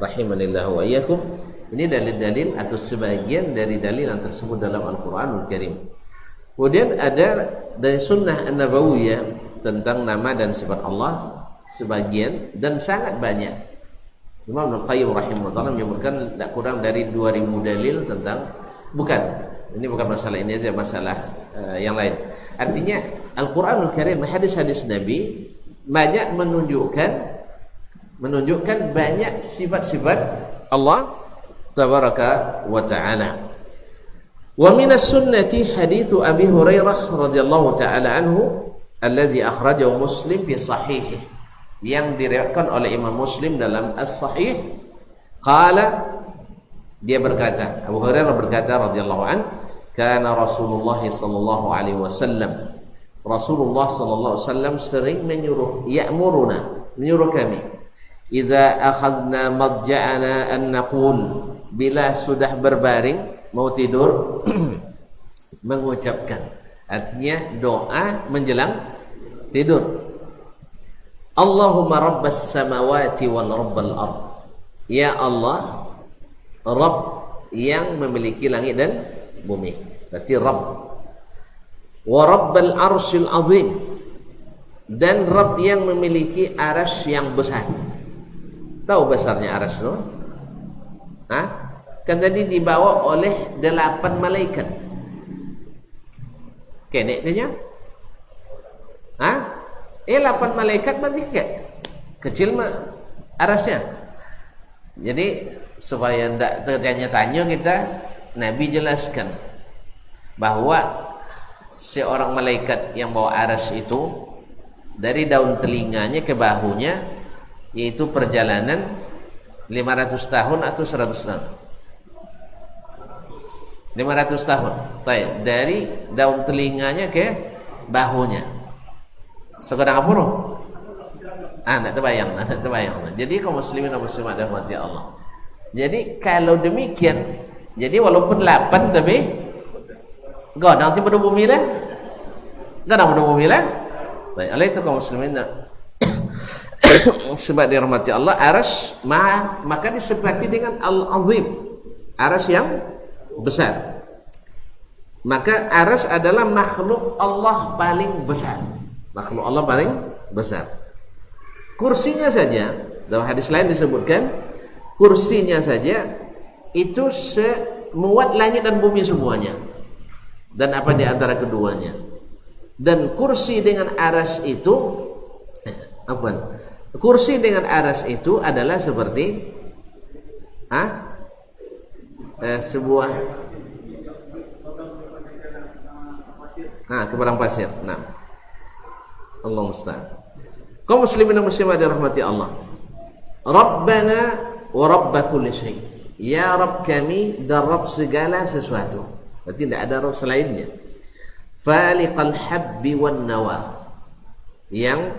rahimanillah wa iyyakum. Ini dalil-dalil atau sebagian dari dalil yang tersebut dalam Al-Qur'anul Karim. Kemudian ada dari sunnah an-nabawiyah tentang nama dan sifat Allah sebagian dan sangat banyak. Imam Ibnu Qayyim rahimahullah menyebutkan tidak kurang dari 2000 dalil tentang ini bukan masalah ini saja, masalah yang lain. Artinya Al-Qur'anul Karim, hadis-hadis Nabi banyak menunjukkan banyak sifat-sifat Allah tabaraka wa ta'ala. Wa minas sunnati hadithu Abi Hurairah radhiyallahu ta'ala anhu alladhi akhrajahu Muslim fi sahihih, yang diriwayatkan oleh Imam Muslim dalam As-Sahih. Qala, dia berkata, Abu Hurairah berkata radhiyallahu an, kana Rasulullah sallallahu alaihi wasallam, Rasulullah sallallahu alaihi wasallam sering menyuruh kami, idza akhadna madja'ana an naqul, bila sudah berbaring mau tidur mengucapkan, artinya doa menjelang tidur, Allahumma rabbas samawati wal rabbal ard, ya Allah Rabb yang memiliki langit dan bumi, berarti Rabb, wa rabbal arsyil azim, dan Rabb yang memiliki arasy yang besar. Tahu besarnya arasy itu? Kan tadi dibawa oleh 8 malaikat. Kenek tanya? 8 malaikat berarti kecil mah arasnya. Jadi supaya tidak tertanya-tanya kita, Nabi jelaskan bahwa seorang malaikat yang bawa arasy itu dari daun telinganya ke bahunya, yaitu perjalanan 500 tahun atau 100 tahun. 500 tahun. Baik, dari daun telinganya ke bahunya. Sekarang apa? Nak terbayang. Jadi kaum muslimin dan muslimat dirahmati Allah. Jadi kalau demikian, jadi walaupun 8 tapi godang pada bumi lah. Godang pada bumi lah. Baik, oleh itu kaum muslimin sebab dirahmati Allah, arasy maka disebati dengan al-azim, arasy yang besar. Maka arasy adalah makhluk Allah paling besar. Makhluk Allah paling besar. Kursinya saja, dalam hadis lain disebutkan, kursinya saja itu semuat langit dan bumi semuanya, dan apa di antara keduanya. Dan kursi dengan arasy itu kursi dengan arasy itu adalah seperti sebuah kebarang pasir. Allah musta'an. Kaum muslimin dan muslimat dirahmati Allah. Rabbana wa rabb kulli syai. Ya Rabb kami dan Rabb segala sesuatu. Berarti tidak ada Rabb selainnya. Faliqal habbi wan nawa. Yang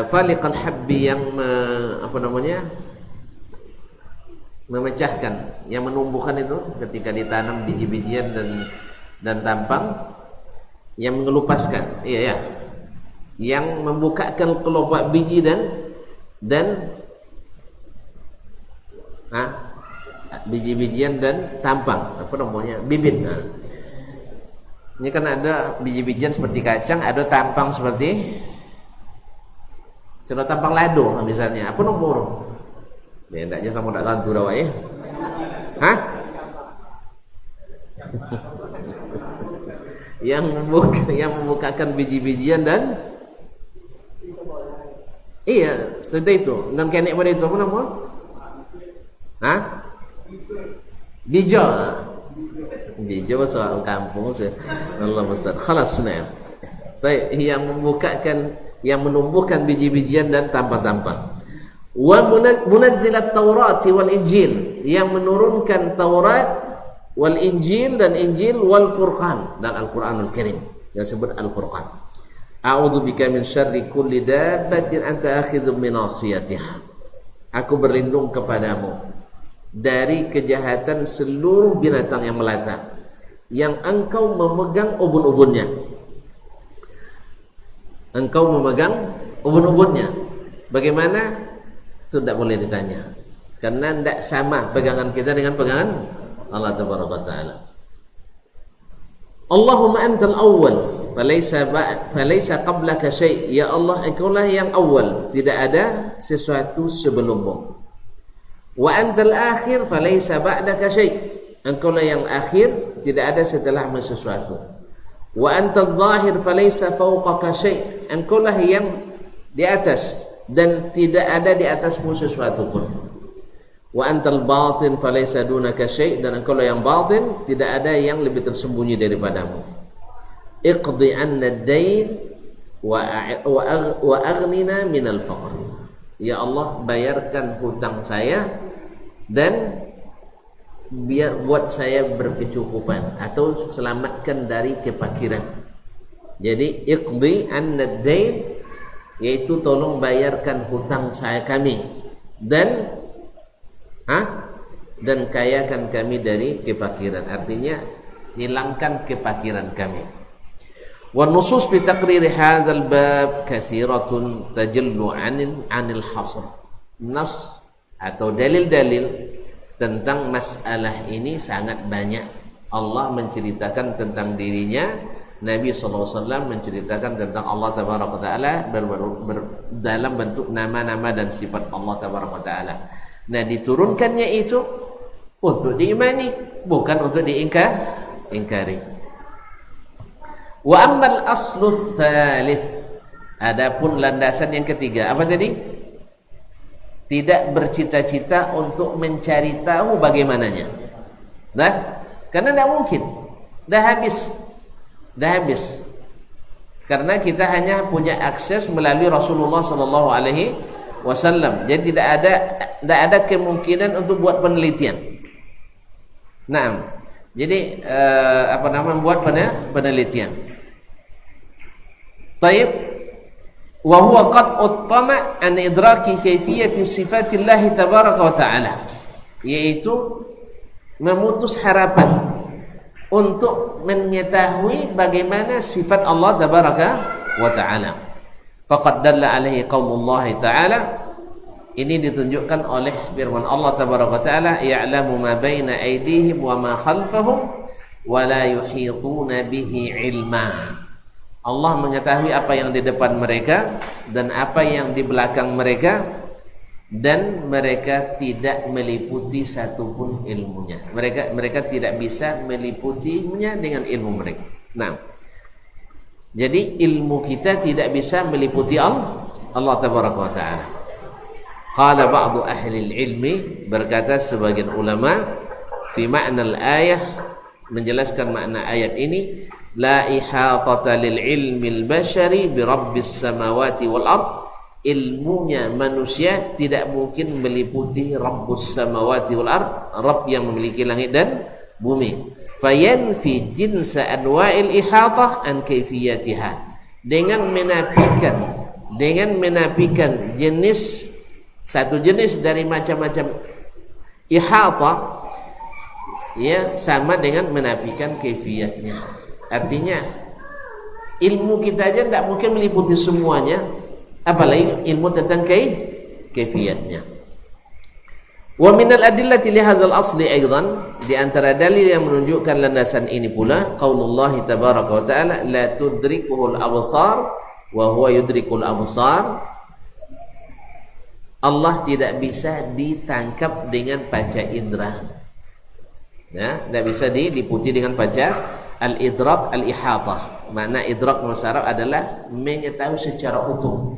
faliqal habbi yang memecahkan, yang menumbuhkan itu ketika ditanam biji-bijian dan tampang, yang mengelupaskan, yang membukakan kelopak biji dan biji-bijian dan tampang, bibit. Ini kan ada biji-bijian seperti kacang, ada tampang seperti contoh tampang lado misalnya. Apa nomor? Bedanya sama tak tentu dah ya. yang membukakan biji-bijian dan sedih itu. Dan kenek pada itu apa nama? Bijo. Bijo bahasa kampung. Allah musta'an. Khalas nah. Yang membukakan, yang menumbuhkan biji-bijian dan tampang-tampang. Wa munazzilat Taurat wal Injil, yang menurunkan Taurat wal Injil dan Injil, wal Furqan dan Al-Qur'anul Karim, yang disebut Al-Furqan. A'udzubika min syarri kulli dabbatin anta akhidhum min nasiyatiha. Aku berlindung kepadamu dari kejahatan seluruh binatang yang melata, yang engkau memegang ubun-ubunnya. Engkau memegang ubun-ubunnya. Bagaimana? Itu tidak boleh ditanya, karena tidak sama pegangan kita dengan pegangan Allah Tabaraka Ta'ala. Allahumma antal awwal falaysa qablaka syai'. Ya Allah, engkaulah yang awal, tidak ada sesuatu sebelummu. Wa antal akhir falaysa ba'daka syai'. Engkaulah yang akhir, tidak ada setelahmu sesuatu. Wa antal zahir falaysa fawqaka syai'. Engkaulah yang di atas dan tidak ada di atasmu sesuatu pun. Wa antal batin falaysa dunaka syai'. Dan engkaulah yang batin, tidak ada yang lebih tersembunyi daripadamu. Iqdi anna ad-dain wa aghnina minal faqr. Ya Allah, bayarkan hutang saya dan buat saya berkecukupan, atau selamatkan dari kefakiran. Jadi iqdi anna ad-dain, yaitu tolong bayarkan hutang kami, dan kayakan kami dari kefakiran. Artinya hilangkan kefakiran kami. Wan nusus bi taqrir hadzal bab katsiratun tajallu 'anil hasr. Nas atau dalil-dalil tentang masalah ini sangat banyak. Allah menceritakan tentang dirinya, Nabi SAW menceritakan tentang Allah Tabaraka Ta'ala dalam bentuk nama-nama dan sifat Allah Tabaraka Ta'ala. Nah, diturunkannya itu untuk diimani, bukan untuk diingkari. Wa ammal aslu tsalits, adapun landasan yang ketiga, apa tadi? Tidak bercita-cita untuk mencari tahu bagaimananya. Karena tidak mungkin. Dah habis. Karena kita hanya punya akses melalui Rasulullah sallallahu alaihi wasallam. Jadi tidak ada kemungkinan untuk buat penelitian. Nah, jadi buat penelitian. Taib, wa huwa qat'ut tama' an idraki kaifiyati sifatillah tabaraka wa ta'ala, yaitu memutus harapan untuk mengetahui bagaimana sifat Allah tabaraka wa ta'ala. Faqad dalla alaihi qaulullah ta'ala, ini ditunjukkan oleh firman Allah tabaraka wa ta'ala, ya'lamu ma baina aydihim wa ma khalfahum wa la yuhituna bihi ilma. Allah mengetahui apa yang di depan mereka dan apa yang di belakang mereka, dan mereka tidak meliputi satupun ilmunya. Mereka tidak bisa meliputinya dengan ilmu mereka. Nah, jadi ilmu kita tidak bisa meliputi Allah Tabaraka wa Ta'ala. Qala ba'du ahli ilmi, berkata sebagian ulama, fi ma'na al-ayah, menjelaskan makna ayat ini, la ihatata lil ilmi al-bashari bi rabbis samawati wal ard. Ilmunya manusia tidak mungkin meliputi Rabbus samawati wal ard, Rabb yang memiliki langit dan bumi. Fayanfi jinsa anwa'il ihatah an kaifiyatiha, dengan menafikan jenis, satu jenis dari macam-macam ihatah, ya, sama dengan menafikan kaifiyatnya. Artinya ilmu kita aja tidak mungkin meliputi semuanya, apalagi ilmu tentang kaifiyatnya. Wa minal adillati li hadzal asli aidan, di antara dalil yang menunjukkan landasan ini pula qaulullah tabaraka wa taala, la tudrikuhul absar wa huwa yudrikul absar. Allah tidak bisa ditangkap dengan panca indera. Ya, tidak bisa diliputi dengan panca al-idrak al-ihatah. Makna idrak bahasa Arab adalah mengetahui secara utuh.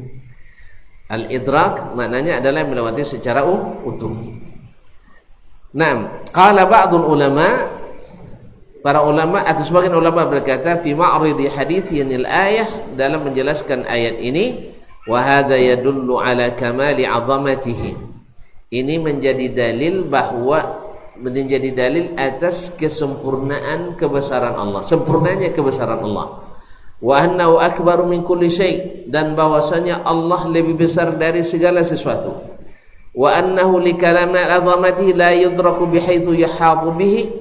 Al-idrak maknanya adalah melewati secara utuh. Nah, qala ba'dul ulama, para ulama atau sebagian ulama berkata, fi ma'ridi haditsinil ayah, dalam menjelaskan ayat ini, wa hadza yadullu ala kamali 'azamatihi. Ini menjadi dalil bahwa menjadi dalil atas kesempurnaan kebesaran Allah, sempurnanya kebesaran Allah. Wa annahu akbaru min kulli syai', dan bahwasanya Allah lebih besar dari segala sesuatu. Wa annahu li kalami azamatihi la yudraku bihaitsu yahatu bihi,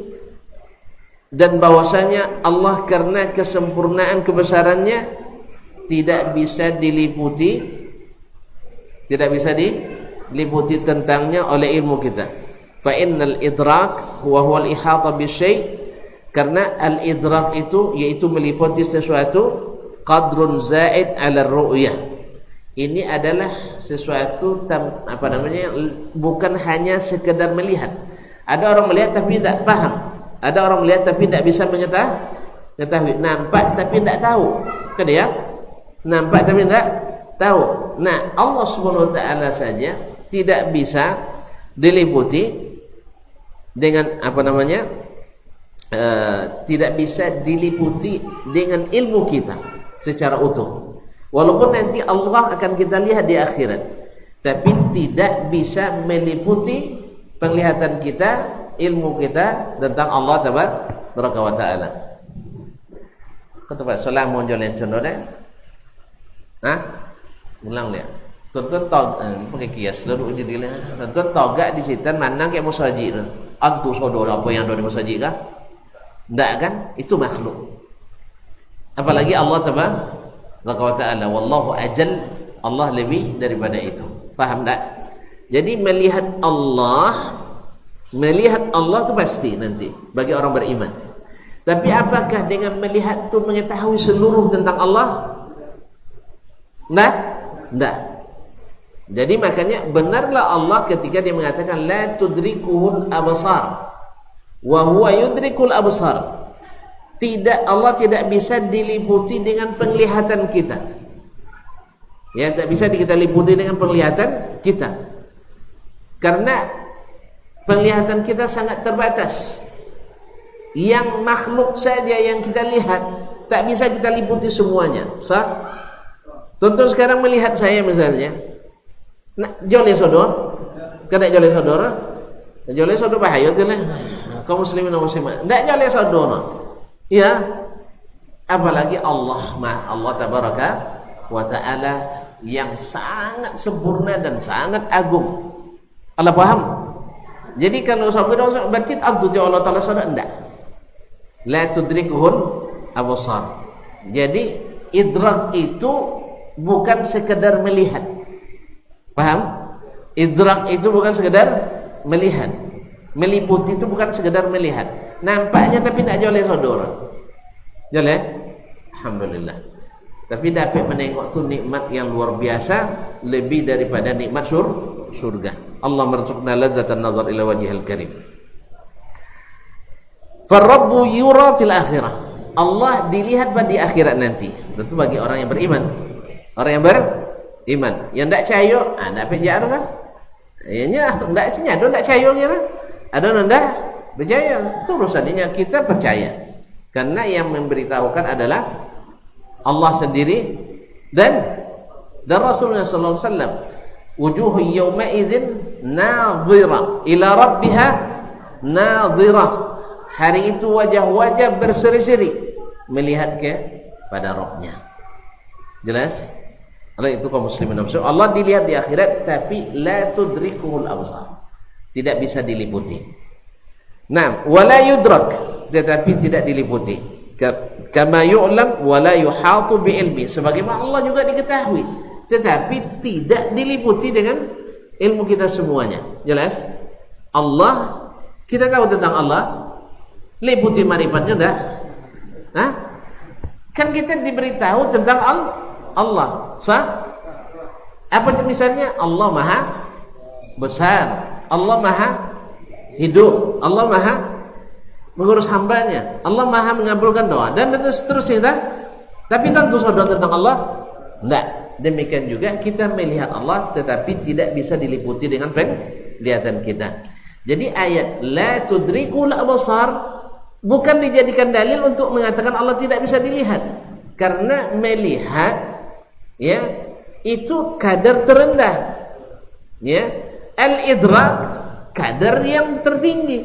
dan bahwasanya Allah karena kesempurnaan kebesarannya tidak bisa diliputi tidak bisa diliputi tentangnya oleh ilmu kita. Fa innal idrak huwa al-ihata bisyai', karena al-idrak itu yaitu meliputi sesuatu, qadrun zaid 'ala ru'yah. Ini adalah sesuatu bukan hanya sekedar melihat. Ada orang melihat tapi tidak paham. Ada orang melihat tapi tidak bisa mengetahui. Nampak tapi tidak tahu. Kan ya? Nampak tapi tidak tahu. Nah, Allah Subhanahu wa taala saja tidak bisa diliputi dengan tidak bisa diliputi dengan ilmu kita secara utuh. Walaupun nanti Allah akan kita lihat di akhirat, tapi tidak bisa meliputi penglihatan kita, ilmu kita tentang Allah tabaraka wa taala. Kata Pak Salam mau jalan contoh deh. Ulang dia. Tuntun tog pakai kias lalu jadi lah. Tuntun toga di situ mana kayak musajid. Antu saudara apa yang ada di masjid kah? Enggak kan? Itu makhluk. Apalagi Allah tabaraka wa taala, wallahu ajal, Allah lebih daripada itu. Paham tak? Jadi melihat Allah itu pasti nanti bagi orang beriman. Tapi apakah dengan melihat itu mengetahui seluruh tentang Allah? Enggak. Jadi makanya benarlah Allah ketika dia mengatakan la tudrikuhul absar wa huwa yudrikul absar. Allah tidak bisa diliputi dengan penglihatan kita. Ya, tak bisa kita liputi dengan penglihatan kita. Karena penglihatan kita sangat terbatas. Yang makhluk saja yang kita lihat tak bisa kita liputi semuanya. Contoh sekarang melihat saya misalnya. Nah, jole sodor, kena jole sodor, bahaya tu lah. Kaum muslimin dan muslimat, tidak jole sodor, ya. Apalagi Allah tabaraka wa taala yang sangat sempurna dan sangat agung. Allah paham? Jadi kalau sodor berarti antu Allah taala sodor tidak. La tudrikuhul absar. Jadi idrak itu bukan sekedar melihat. Paham? Idrak itu bukan sekedar melihat. Meliputi itu bukan sekedar melihat. Nampaknya tapi tidak joleh saudara. Joleh? Alhamdulillah. Tapi dapat menengok tu nikmat yang luar biasa, lebih daripada nikmat surga. Allah merzuqna ladzatan nazar ila wajhil karim. Farabbu yura fil akhirah. Allah dilihat pada akhirat nanti. Tentu bagi orang yang beriman. Orang yang beriman, yang tak percaya, tak percaya lah. Ianya tak percaya, tak percaya lah. Ada nanda percaya. Itu urusannya kita percaya. Karena yang memberitahukan adalah Allah sendiri dan Rasulullah sallallahu alaihi wasallam. Wujuhu yawma idzin nadhira ila rabbiha nadhira. Hari itu wajah-wajah berseri-seri melihat pada Rabbnya. Jelas? Oleh itu kaum muslimin Allah dilihat di akhirat tapi la tudrikuhul absar. Tidak bisa diliputi. Nah, wala yudrak, tetapi tidak diliputi. Kama yu'lam wala yuhatu bi ilmi. Sebagaimana Allah juga diketahui, tetapi tidak diliputi dengan ilmu kita semuanya. Jelas? Allah, kita tahu tentang Allah, liputi marifatnya enggak? Kan kita diberitahu tentang Allah. Apa misalnya? Allah Maha Besar, Allah Maha Hidup, Allah Maha mengurus hambanya, Allah Maha mengabulkan doa dan seterusnya. Tapi tentu saudara tentang Allah enggak. Demikian juga kita melihat Allah tetapi tidak bisa diliputi dengan penglihatan kita. Jadi ayat la tudrikul absar bukan dijadikan dalil untuk mengatakan Allah tidak bisa dilihat. Karena melihat ya itu kadar terendah, ya. Al-idrak kadar yang tertinggi,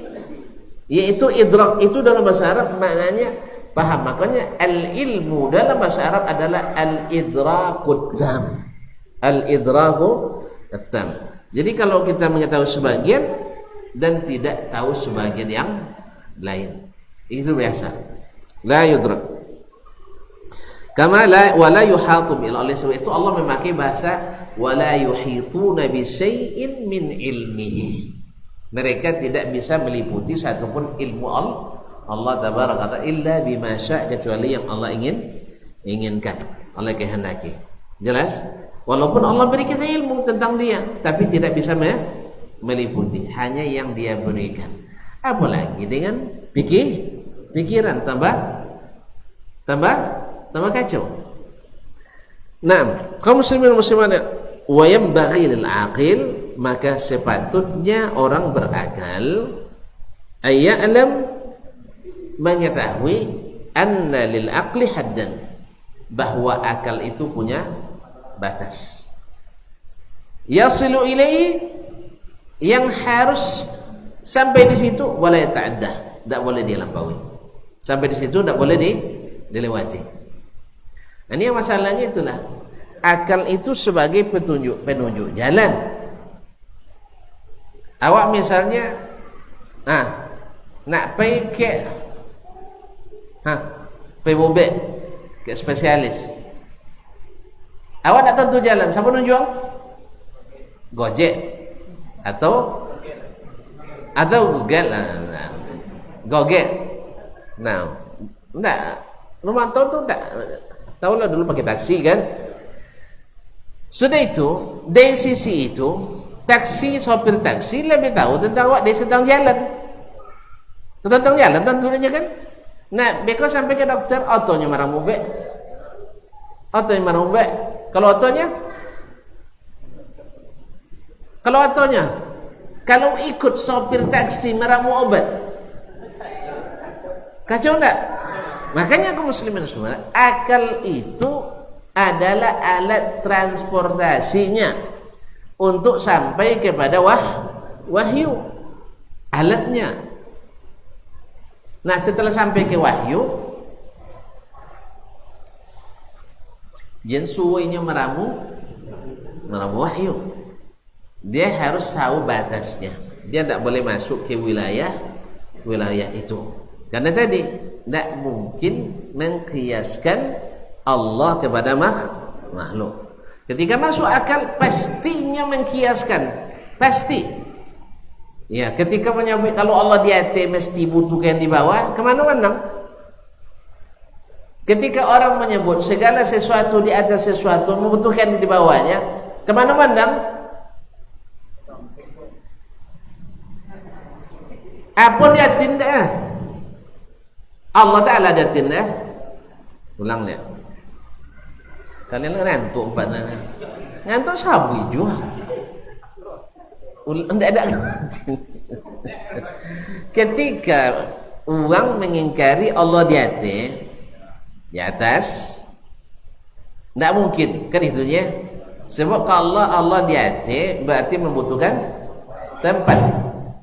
yaitu idrak itu dalam bahasa Arab maknanya paham. Makanya al-ilmu dalam bahasa Arab adalah al-idrakut tam, al-idrakut tam. Jadi kalau kita mengetahui sebagian dan tidak tahu sebagian yang lain, itu biasa la yudrak. Kama la wala yuhatu bil, oleh sebab itu Allah memakai bahasa wala yuhituna bi syai'in min ilmihi. Mereka tidak bisa meliputi satupun ilmu Allah tabaraka taala illa bima syaa, kecuali yang Allah inginkan, Allah kehendaki. Jelas? Walaupun Allah beri kita ilmu tentang dia, tapi tidak bisa meliputi, hanya yang dia berikan. Apalagi dengan pikiran tambah kacau. Nah, kaum muslimin muslimat, wa yanbaghi lil aqil, maka sepatutnya orang berakal ayya'lam, mengetahui anna lil aqli haddan, bahwa akal itu punya batas. Yasilu ilaihi, yang harus sampai di situ, wala yata'addah, tidak boleh dilampaui. Sampai di situ tidak boleh dilewati. Nah, ini masalahnya itulah. Akal itu sebagai penunjuk jalan. Awak misalnya nak pergi ke bobek, ke spesialis. Awak tak tentu jalan, siapa nunjuk? Gojek atau Google. Gojek. Nah, enggak, rumah tuh tak tahu lah, dulu pakai taksi kan. Sudah itu, dari sisi itu, sopir taksi lebih tahu tentang awak dia sedang jalan. Tentang jalan tentunya kan. Nah, beko sampai ke dokter, otonya marah mubek. Kalau otonya, kalau ikut sopir taksi meramu obat, kacau enggak? Makanya kaum muslimin semua, akal itu adalah alat transportasinya untuk sampai kepada wahyu, alatnya. Nah, setelah sampai ke wahyu, jen suwainya meramu wahyu, dia harus tahu batasnya. Dia tidak boleh masuk ke wilayah itu, karena tadi tidak mungkin mengkiaskan Allah kepada makhluk. Ketika masuk akal, pastinya mengkiaskan, pasti. Ya, ketika menyebut kalau Allah di atas mesti butuhkan di bawah, kemana-mana. Ketika orang menyebut segala sesuatu di atas sesuatu membutuhkan di bawahnya, kemana-mana. Apa dia tindak? Allah Ta'ala dia tindak. Ulang dia. Kalian ngantuk empat ngantuk sabu juga. Tidak. Ketika orang mengingkari Allah di atas, tidak mungkin kan itunya. Sebab kalau Allah di atas berarti membutuhkan tempat.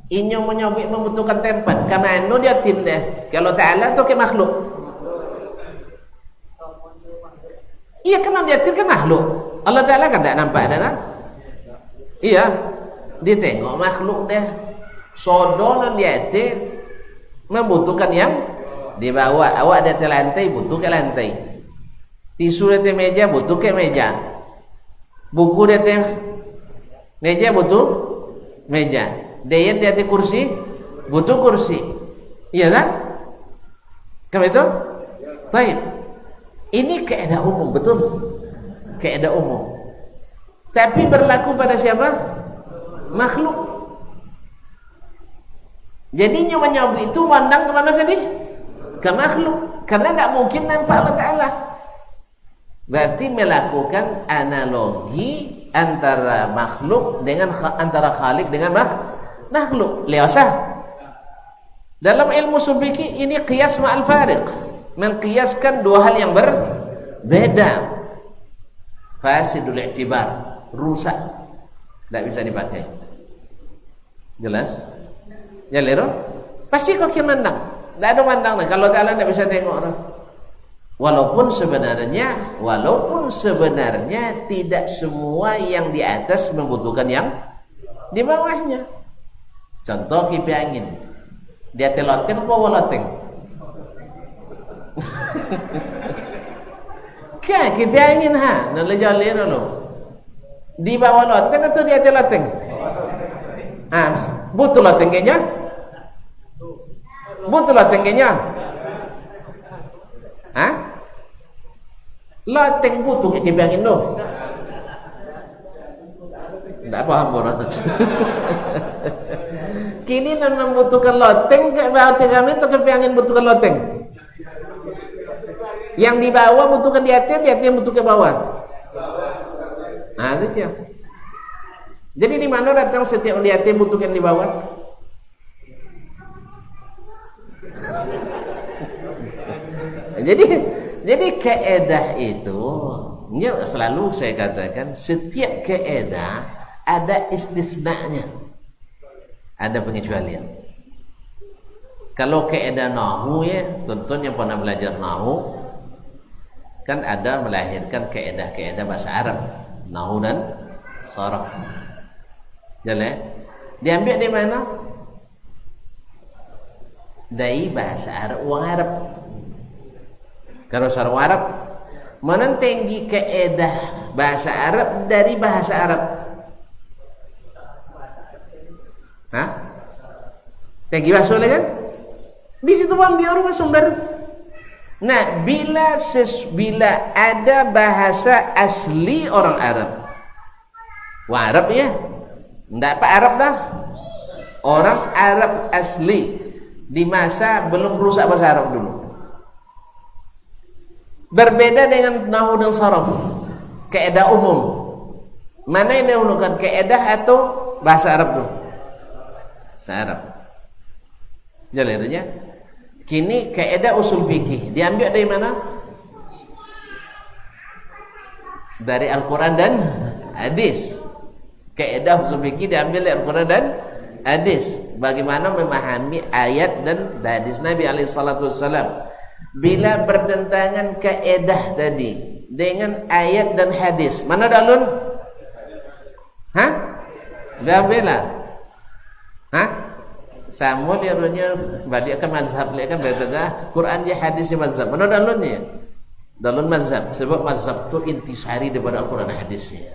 Inyo menyebut membutuhkan tempat. Kemana dia tindak? Kalau Ta'ala itu ke makhluk. Iya, karena dia tindak ke makhluk. Allah Ta'ala kan tidak nampak ada. Iya, dia tengok makhluk dia. Sodono dia itu membutuhkan yang di bawah. Awak ada di lantai, butuh ke lantai. Tisu di meja, butuh ke meja. Buku di meja, butuh meja. Dia di atas kursi, butuh kursi. Iya kan? Kamu itu? Baik. Ini kaidah umum, betul? Kaidah umum. Tapi berlaku pada siapa? Makhluk. Jadinya menyebut itu mandang kemana tadi? Ke makhluk. Karena tidak mungkin nampak Allah Ta'ala. Berarti melakukan analogi antara makhluk dengan antara Khalik dengan makhluk. Lewasah. Dalam ilmu subiki ini qiyas ma'al fariq, mengqiyaskan dua hal yang berbeda. Fasidul i'tibar, rusak, tidak bisa dipakai. Jelas? Ya lero? Pasti kau kira mandang. Tidak ada mandang. Kalau Ta'ala tidak bisa tengok orang. Walaupun sebenarnya tidak semua yang di atas membutuhkan yang di bawahnya. Contoh kipi angin, dia teloteng apa waloteng? Kan kita ingin nak lejali dulu. Di bawah loteng atau di atas loteng? Butuh loteng kayaknya. Butuh loteng kayaknya. Loteng butuh kayak dibayangin dulu. Tak paham orang. Kini non membutuhkan loteng ke bawah kami atau kepengen butuhkan loteng? Yang di bawah butuhkan di atas butuh ke bawah. Nah, itu ya. Jadi di mana datang setiap di atas butuhkan di bawah? Jadi keedah itu, selalu saya katakan setiap keedah ada istisnanya, ada pengecualian. Kalau keedah nahu ya, tonton yang pernah belajar nahu, kan ada melahirkan keedah-keedah bahasa Arab, nahu dan saraf. Jelas? Diambil di mana? Dari bahasa Arab, uang Arab. Kalau saraf Arab, mana tinggi keedah bahasa Arab dari bahasa Arab? Tinggi bahasa kan? Di situ ambil rumah sumber. Nah, bila ada bahasa asli orang Arab, wah Arab ya, tidak apa Arab dah, orang Arab asli di masa belum rusak bahasa Arab dulu. Berbeda dengan nahu dan saraf, keedah umum. Mana yang dahulukan, keedah atau bahasa Arab tu? Bahasa Arab. Jalannya. Kini keedah usul fikih diambil dari mana? Dari Al-Quran dan hadis. Keedah usul fikih diambil dari Al-Quran dan hadis. Bagaimana memahami ayat dan hadis Nabi SAW. Bila bertentangan keedah tadi dengan ayat dan hadis, mana dalun? Diambil lah. Sama dia punya balik ke mazhab dia kan berkata Quran je hadis je mazhab. Mana dalunnya? Dalun mazhab. Sebab mazhab tu intisari daripada Al-Quran hadisnya.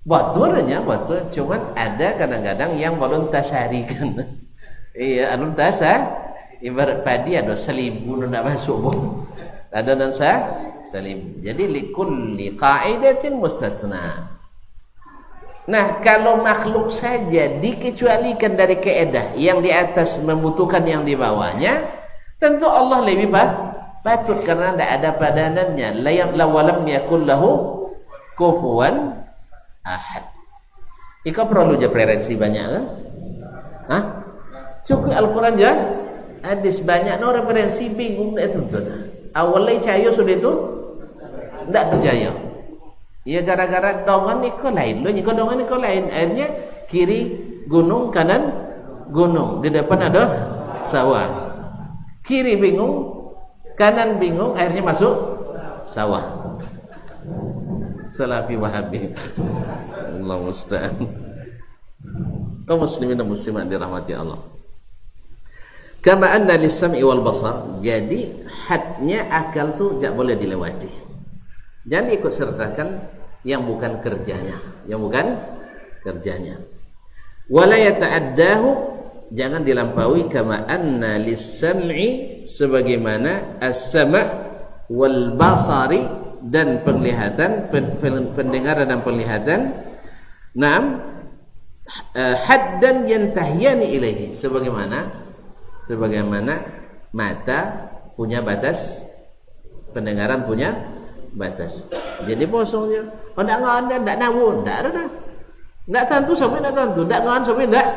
Betulnya betul, cuman ada kadang-kadang yang belum tasarikan. Iya, alun tasar. Ibarat padi ada 1000 nak masuk boh. Ada dan 1000. Jadi likulli qa'idatin mustathna. Nah, kalau makhluk saja dikecualikan dari keedah, yang di atas membutuhkan yang di bawahnya, tentu Allah lebih patut karena tidak ada padanannya. La walam yakul lahu kufuwan ahad. Ika perlu je preferensi banyak kan? Cukup Al-Quran je. Hadis banyak no referensi bingung dah tuntut. Awalnya cahaya sudah itu tidak percaya. Ya gara-gara dongan iko lain, lo jika dongan iko lain, akhirnya kiri gunung, kanan gunung, di depan ada sawah. Kiri bingung, kanan bingung, akhirnya masuk sawah. Salafi Wahabi. Allah musta'an. Kaum muslimin dan muslimat dirahmati Allah. Kama anna lis-sam'i wal basar, jadi hadnya akal tu tak boleh dilewati. Jangan ikut sertakan yang bukan kerjanya, Wala yata'addahu, jangan dilampaui. Kama anna lis-sam'i, sebagaimana as-sama' wal basari, dan penglihatan, pendengaran dan penglihatan. Naam, haddan yantahiyani ilaihi, sebagaimana mata punya batas, pendengaran punya batas. Jadi posong dia. Oh tak ngan tak nawu, tak ada dah. Tak tentu sampai tak tentu, tak ngan sampai tak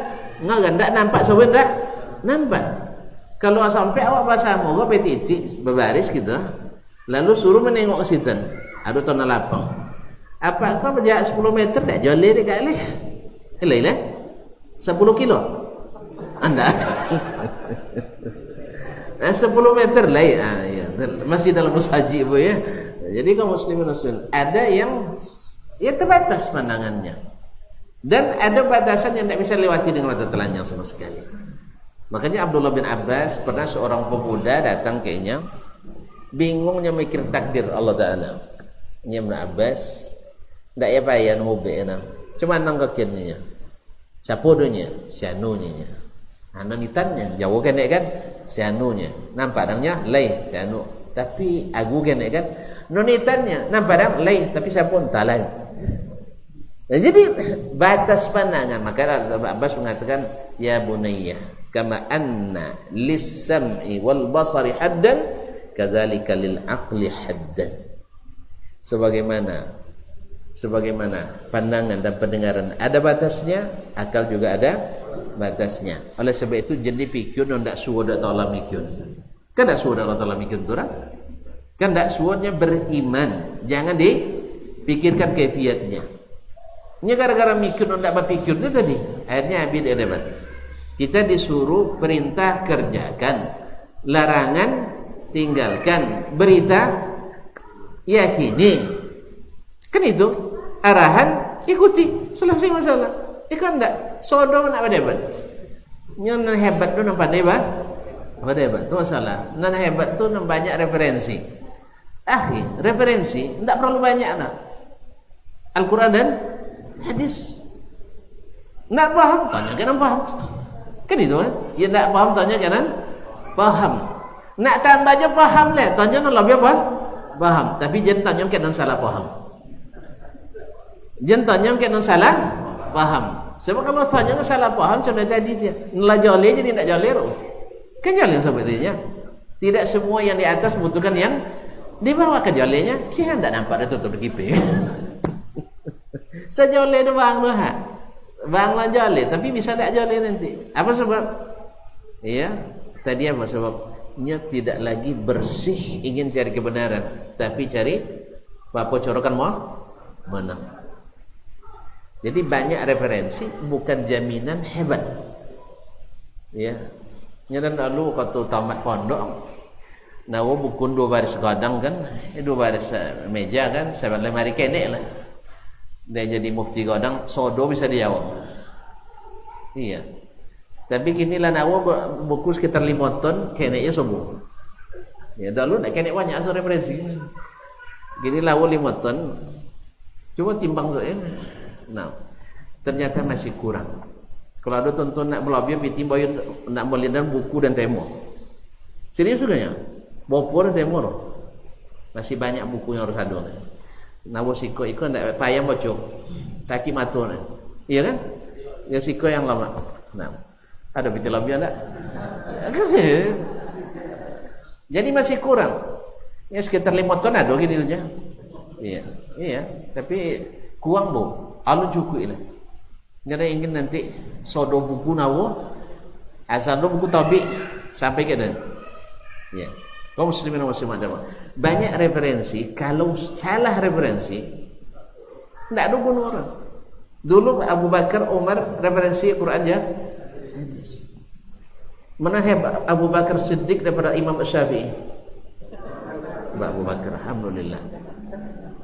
ngan, tak nampak sampai tak nampak. Kalau sampai awak bahasa moga petitik berbaris gitu, lalu suruh menengok ke situ, ada tanah lapang. Apa kau berjarak 10 meter tak joleh dekat leh? Eleh 10 kilo. Anda 10 meter lah ya, masih dalam musajib ya. Jadi kaum muslimin ada yang ya terbatas pandangannya, dan ada batasan yang tidak bisa lewati dengan mata telanjang sama sekali. Makanya Abdullah bin Abbas pernah seorang pemuda datang kayaknya, bingungnya mikir takdir Allah Ta'ala. Ibn Abbas ndak ya payah ngobekna cuma nang kakiannya siapa donya sianunya anak nitannya jauh kan kan sianunya nampak dangnya lay sianu tapi aku kan kan nonitannya nampak dang lay tapi siapa talan. Nah, jadi batas pandangan maka Ibn Abbas mengatakan ya bunayya kama anna lis-sam'i wal basari haddan kadzalika lil aqli haddan. Sebagaimana pandangan dan pendengaran ada batasnya, akal juga ada batasnya. Oleh sebab itu jadi pikun ndak suwo dak taala mikun. Kan ndak suwo dak taala mikun tu kan ndak suwonya beriman. Jangan dipikirkan kaifiatnya. Nya gara-gara mikun ndak berpikir itu tadi. Akhirnya abid debat. Kita disuruh perintah kerjakan, larangan tinggalkan, berita yakini. Kan itu arahan ikuti, selesai masalah. Ikan enggak sodo nak berdebat. Nyon hebat tu nampak debat. Berdebat tu masalah. Nan hebat tu banyak referensi. Referensi enggak perlu banyak nak. Al-Qur'an dan hadis. Nak paham tanya kanan paham. Kan itu kan? Ya nak paham tanya kanan paham. Nak tambahnya paham leh, tanya nak lebih apa? Paham. Tapi jangan tanya kanan salah paham. Jangan tanya kanan salah paham. Sebab kalau tanya salah paham contoh tadi dia nela jole jadi tidak jole. Kan jole sebetulnya. Tidak semua yang di atas butuhkan yang di bawah ke jolenya. Kia tidak nampak dia tutup kipe. Sejole tu bang lu ha. Bang lah jole tapi bisa tak jole nanti. Apa sebab? Iya, tadi apa sebabnya tidak lagi bersih ingin cari kebenaran, tapi cari apa corokan mau menang. Jadi banyak referensi bukan jaminan hebat. Ya. Nyaran lalu waktu tamat pondok nawo buku 2 baris gadang kan, 2 baris meja kan, 7 lemari kene lah. Dia jadi mufti gadang sodo bisa dijawab. Iya. Tapi kini lah nawo buku sekitar 5 ton kene ya sobo. Ya dulu nak kene banyak so referensi. Gini lawo 5 ton. Coba timbang tu ya. Nah, ternyata masih kurang. Kalau ada tonton nak belabia piti boy nak melihat buku dan temo. Serius sudahnya. Bopo dan temo loh. Masih banyak buku yang harus ada. Nawo siko iko ndak payah baca. Sakit mata. Iya kan? Ya siko yang lama. Nah, ada piti labia ndak? Kasih. Jadi masih kurang. Ya sekitar 5 ton ada gitu aja. Iya, iya, tapi kurang bu. Alu cukup ini. Nggak ingin nanti sodo buku nawo, asal buku tabi sampai ke dan. Ya, kaum muslimin dan muslimat banyak referensi. Kalau salah referensi, tidak ada guna orang. Dulu Abu Bakar, Umar referensi Quran ya, hadis. Mana hebat Abu Bakar Siddiq daripada Imam Syafi'i? Abu Bakar, alhamdulillah.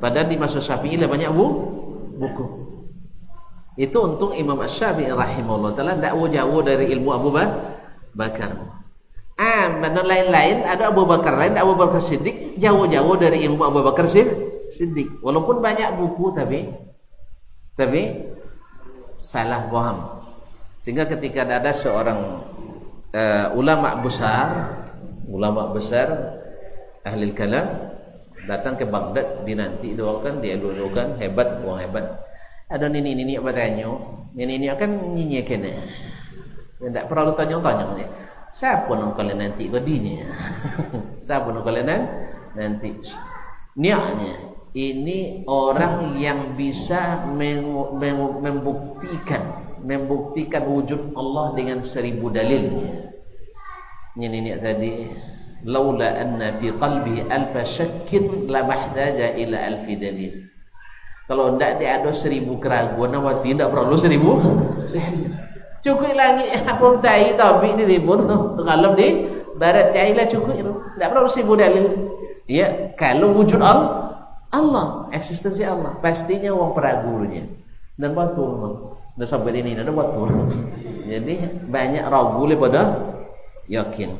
Padahal di masa Syafi'i lah banyak buku. Itu untung Imam Syafi'i rahimahullah taala tidak jauh dari ilmu Abu Bakar. Mana lain-lain ada Abu Bakar lain, Abu Bakar Siddiq jauh-jauh dari ilmu Abu Bakar Siddiq. Walaupun banyak buku tapi salah paham. Sehingga ketika ada seorang ulama besar ahli kalam datang ke Baghdad dinanti doakan dia doakan hebat orang hebat. Ada nini bertanya, nini akan nyinyir kena. Tidak perlu tanya ni. Siapa nak kalian nanti gadinya? Siapa nak kalian nanti? Niatnya ini orang yang bisa membuktikan wujud Allah dengan 1000 dalil. Ini tadi laula anna fi qalbi alfa syakkin la mahtaja ila alfi dalil. Kalau tidak ada 1000 keraguan, nama tidak perlu 1000. Cukup lagi apa tai tabi di timur tu kalau di barat jailah cukup itu. Tidak perlu 1000 dalil. Ya, kalau wujud Allah, eksistensi Allah, pastinya orang peragunya. Dan betul memang. Dan sampai ini ada betul. Jadi banyak ragu daripada yakin.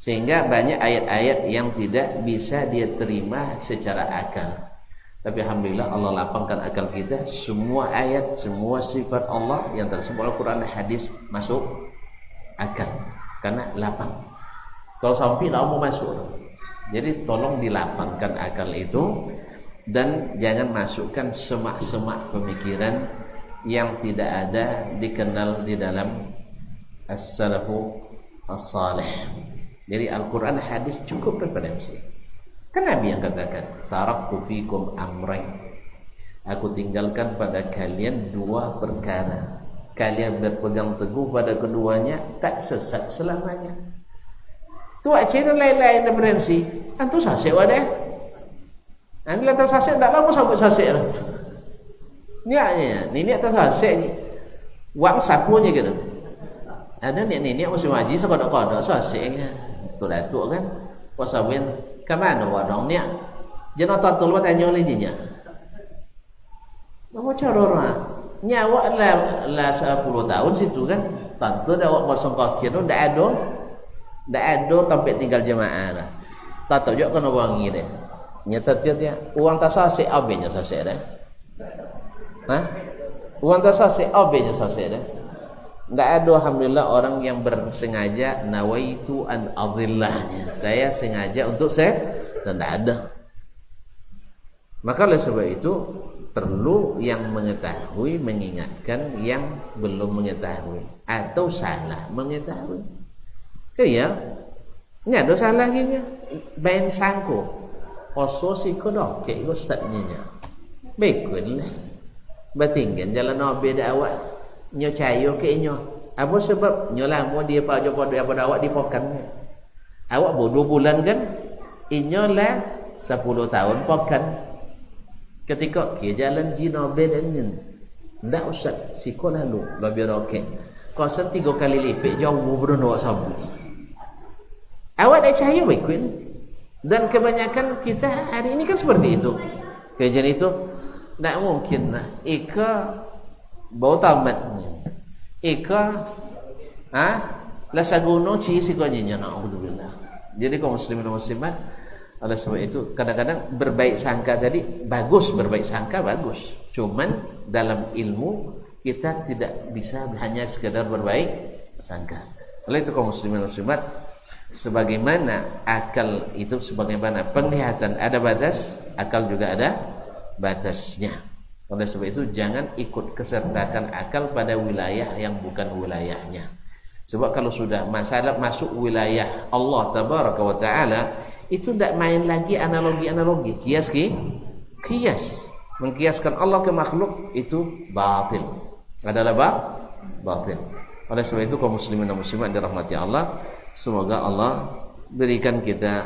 Sehingga banyak ayat-ayat yang tidak bisa dia terima secara akal. Tapi alhamdulillah Allah lapangkan akal kita. Semua ayat, semua sifat Allah yang tersebut Al-Quran dan hadis masuk akal, karena lapang. Kalau sampai tak mau masuk. Jadi tolong dilapangkan akal itu, dan jangan masukkan semak-semak pemikiran yang tidak ada dikenal di dalam as-salafu as-salih. Jadi Al-Quran hadis cukup referensi. Kan Nabi yang katakan, taraktu fikum amrain, aku tinggalkan pada kalian dua perkara, kalian berpegang teguh pada keduanya tak sesat selamanya. Tu aceh lain-lain referensi. Antu sasek wadah. Antu letak sasek tak lama sampai sasek lah. Ni atas sasek ni. Wang sapunya gitu. Ada ni musim haji sekodok-kodok saseknya. Datuk kan. Pasawin ke mana wadong ni? Jangan tonton luar tanya oleh dia. Apa cara orang? Nyawa lah 10 tahun situ kan. Tentu dah awak masuk kaki tu dah ada. Dah ada sampai tinggal jemaah lah. Tak tahu juga kena wangi dia. Nyata dia uang tak sasek abenya sasek dah. Hah? Uang tak sasek abenya sasek dah. Enggak ada alhamdulillah orang yang bersengaja nawaitu an adhillahnya. Saya sengaja untuk saya, dan tidak ada. Maka oleh sebab itu perlu yang mengetahui mengingatkan yang belum mengetahui atau salah mengetahui. Ya, ini ada salah gini. Bain sangko, oso si kodok ke ustaznya. Baiklah. Batinggan jalan nabi dah awak nyo cayo ke nyo. Apa sebab nyo lama dia pak jopo dia pada awak dipokan. Awak baru 2 bulan kan? Inyo lah 10 tahun pokan. Ketika ke jalan jino bedannya. Ndak usah siko lalu lebih roket. Kosan 3 kali lipat jauh berono awak sabut. Awak dah cahaya baik kan? Dan kebanyakan kita hari ini kan seperti itu. Kajian itu tak mungkin lah. Ika bau tamat ni. Ika lasaguno ci sikonyinya na'udzubillah. Jadi kaum muslimin dan muslimat, oleh sebab itu kadang-kadang berbaik sangka tadi bagus, berbaik sangka bagus. Cuman dalam ilmu kita tidak bisa hanya sekadar berbaik sangka. Oleh itu kaum muslimin dan muslimat, sebagaimana akal itu sebagaimana penglihatan ada batas, akal juga ada batasnya. Oleh sebab itu jangan ikut kesertakan akal pada wilayah yang bukan wilayahnya. Sebab kalau sudah masalah masuk wilayah Allah tabaraka wa taala, itu tidak main lagi analogi-analogi, kias. Mengkiaskan Allah ke makhluk itu batil. Adalah batil. Oleh sebab itu kaum muslimin dan muslimat dirahmati Allah, semoga Allah berikan kita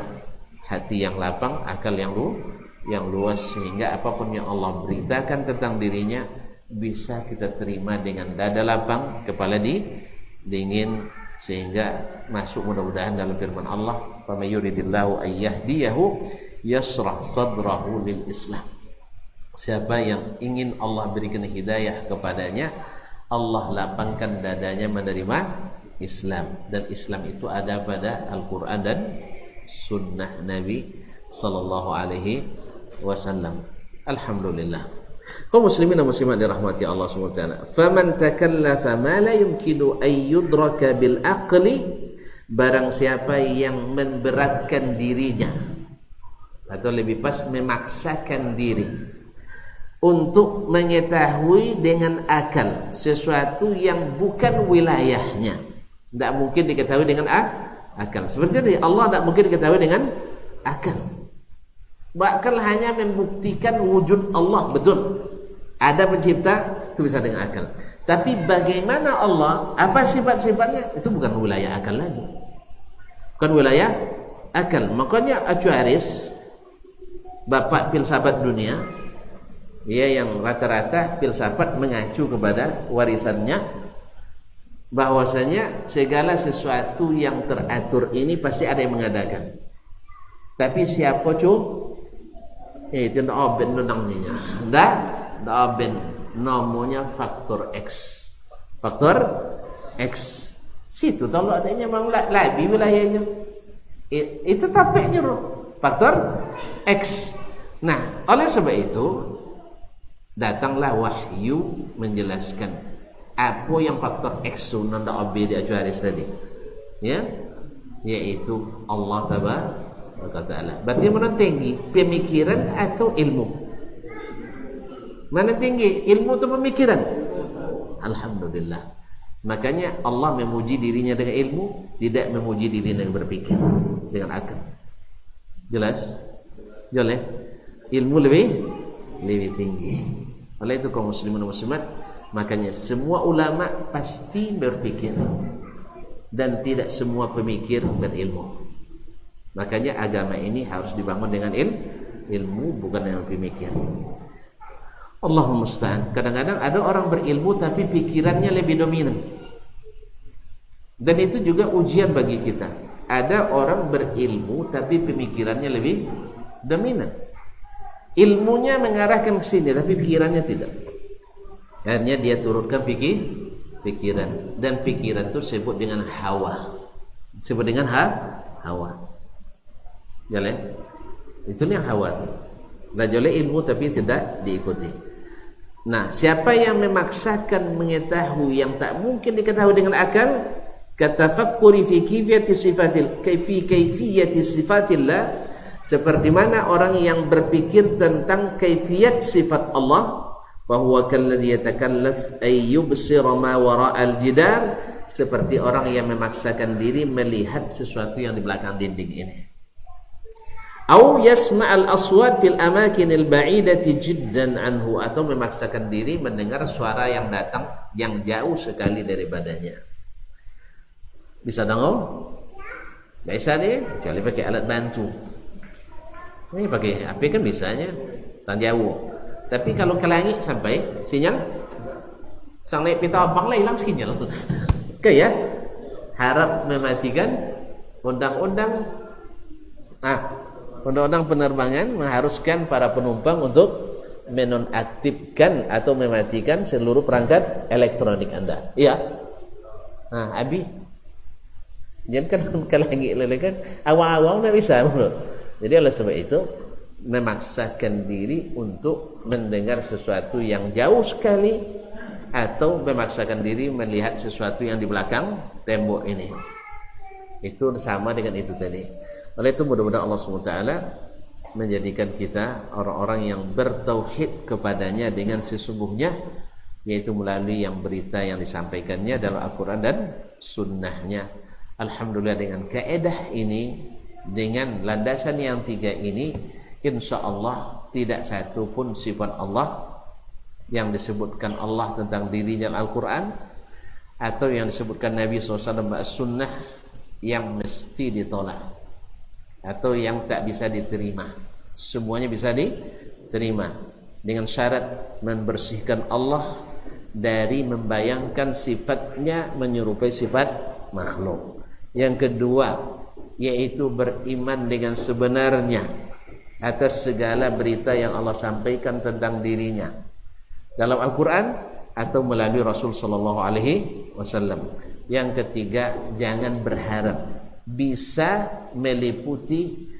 hati yang lapang, akal yang luas, sehingga apapun yang Allah beritakan tentang dirinya bisa kita terima dengan dada lapang, kepala dingin, sehingga masuk mudah-mudahan dalam firman Allah, "Faman yuridillahu an yahdiyahu yashrah sadrahu lil Islam." Siapa yang ingin Allah berikan hidayah kepadanya, Allah lapangkan dadanya menerima Islam. Dan Islam itu ada pada Al-Quran dan Sunnah Nabi Sallallahu Alaihi Wasallam. Alhamdulillah. Kaum muslimin dan muslimat dirahmati Allah SWT. Faman takallafa ma la yumkinu an yudraka bil aqli, barang siapa yang memberatkan dirinya, atau lebih pas memaksakan diri untuk mengetahui dengan akal sesuatu yang bukan wilayahnya, tidak mungkin diketahui dengan akal. Seperti tadi, Allah tidak mungkin diketahui dengan akal. Bakal hanya membuktikan wujud Allah, betul. Ada pencipta, itu bisa dengan akal. Tapi bagaimana Allah, apa sifat-sifatnya, itu bukan wilayah akal lagi. Bukan wilayah akal. Makanya Acuaris, bapak filsafat dunia, dia yang rata-rata filsafat mengacu kepada warisannya, bahwasanya segala sesuatu yang teratur ini pasti ada yang mengadakan. Tapi siapa itu nak ben nangnya. Dah ben namanya faktor X. Faktor X. Situ kalau adanya memang lebih wilayahnya. Itu tapeknya faktor X. Nah, oleh sebab itu datanglah wahyu menjelaskan apa yang faktor X nanda abi di ajaris tadi, ya, yaitu Allah Taala. Berarti mana tinggi, pemikiran atau ilmu? Mana tinggi, ilmu atau pemikiran? Alhamdulillah. Makanya Allah memuji dirinya dengan ilmu, tidak memuji dirinya dengan berpikir, dengan akal. Jelas? Jelas? Ilmu lebih tinggi. Oleh itu kaum muslimin dan muslimat, makanya semua ulama pasti berpikir dan tidak semua pemikir berilmu. Makanya agama ini harus dibangun dengan ilmu, bukan dengan pemikir. Allahumma musta'an. Kadang-kadang ada orang berilmu tapi pikirannya lebih dominan. Dan itu juga ujian bagi kita. Ada orang berilmu tapi pemikirannya lebih dominan. Ilmunya mengarahkan ke sini tapi pikirannya tidak. Akhirnya dia turunkan pikiran, dan pikiran itu disebut dengan hawa. Disebut dengan hawa. Jalan. Itu yang hawa itu. Nah, joleh ilmu tapi tidak diikuti. Nah, siapa yang memaksakan mengetahui yang tak mungkin diketahui dengan akal, katafakkuri fi kaifiyati sifatillah, seperti mana orang yang berpikir tentang kaifiyat sifat Allah, bahwa kalladhi yatakallaf ay yubsira ma wara'al jidar, seperti orang yang memaksakan diri melihat sesuatu yang di belakang dinding ini. Au yasma'al aswat fil amakinil ba'idati jiddan anhu, atau memaksakan diri mendengar suara yang datang yang jauh sekali daripadanya. Bisa dengar? Bisa deh, kecuali pakai alat bantu. Ini pakai HP kan bisanya, tan jauh. Tapi kalau ke langit sampai sinyal, sang naik pita abang lah hilang sinyal. Oke ya, harap mematikan undang-undang penerbangan mengharuskan para penumpang untuk menonaktifkan atau mematikan seluruh perangkat elektronik Anda. Iya. Nah, Abi, jangan kan ke langit lele kan, awal-awal nggak bisa. Jadi oleh sebab itu memaksakan diri untuk mendengar sesuatu yang jauh sekali, atau memaksakan diri melihat sesuatu yang di belakang tembok ini. Itu sama dengan itu tadi. Oleh itu mudah-mudahan Allah SWT menjadikan kita orang-orang yang bertauhid kepadanya dengan sesungguhnya, yaitu melalui yang berita yang disampaikannya dalam Al-Quran dan sunnahnya. Alhamdulillah, dengan kaedah ini, dengan landasan yang tiga ini, insya Allah tidak satu pun sifat Allah yang disebutkan Allah tentang dirinya Al-Quran atau yang disebutkan Nabi SAW sunnah yang mesti ditolak atau yang tak bisa diterima. Semuanya bisa diterima dengan syarat membersihkan Allah dari membayangkan sifatnya menyerupai sifat makhluk. Yang kedua, yaitu beriman dengan sebenarnya atas segala berita yang Allah sampaikan tentang dirinya dalam Al-Quran atau melalui Rasul Sallallahu Alaihi Wasallam. Yang ketiga, jangan berharap bisa meliputi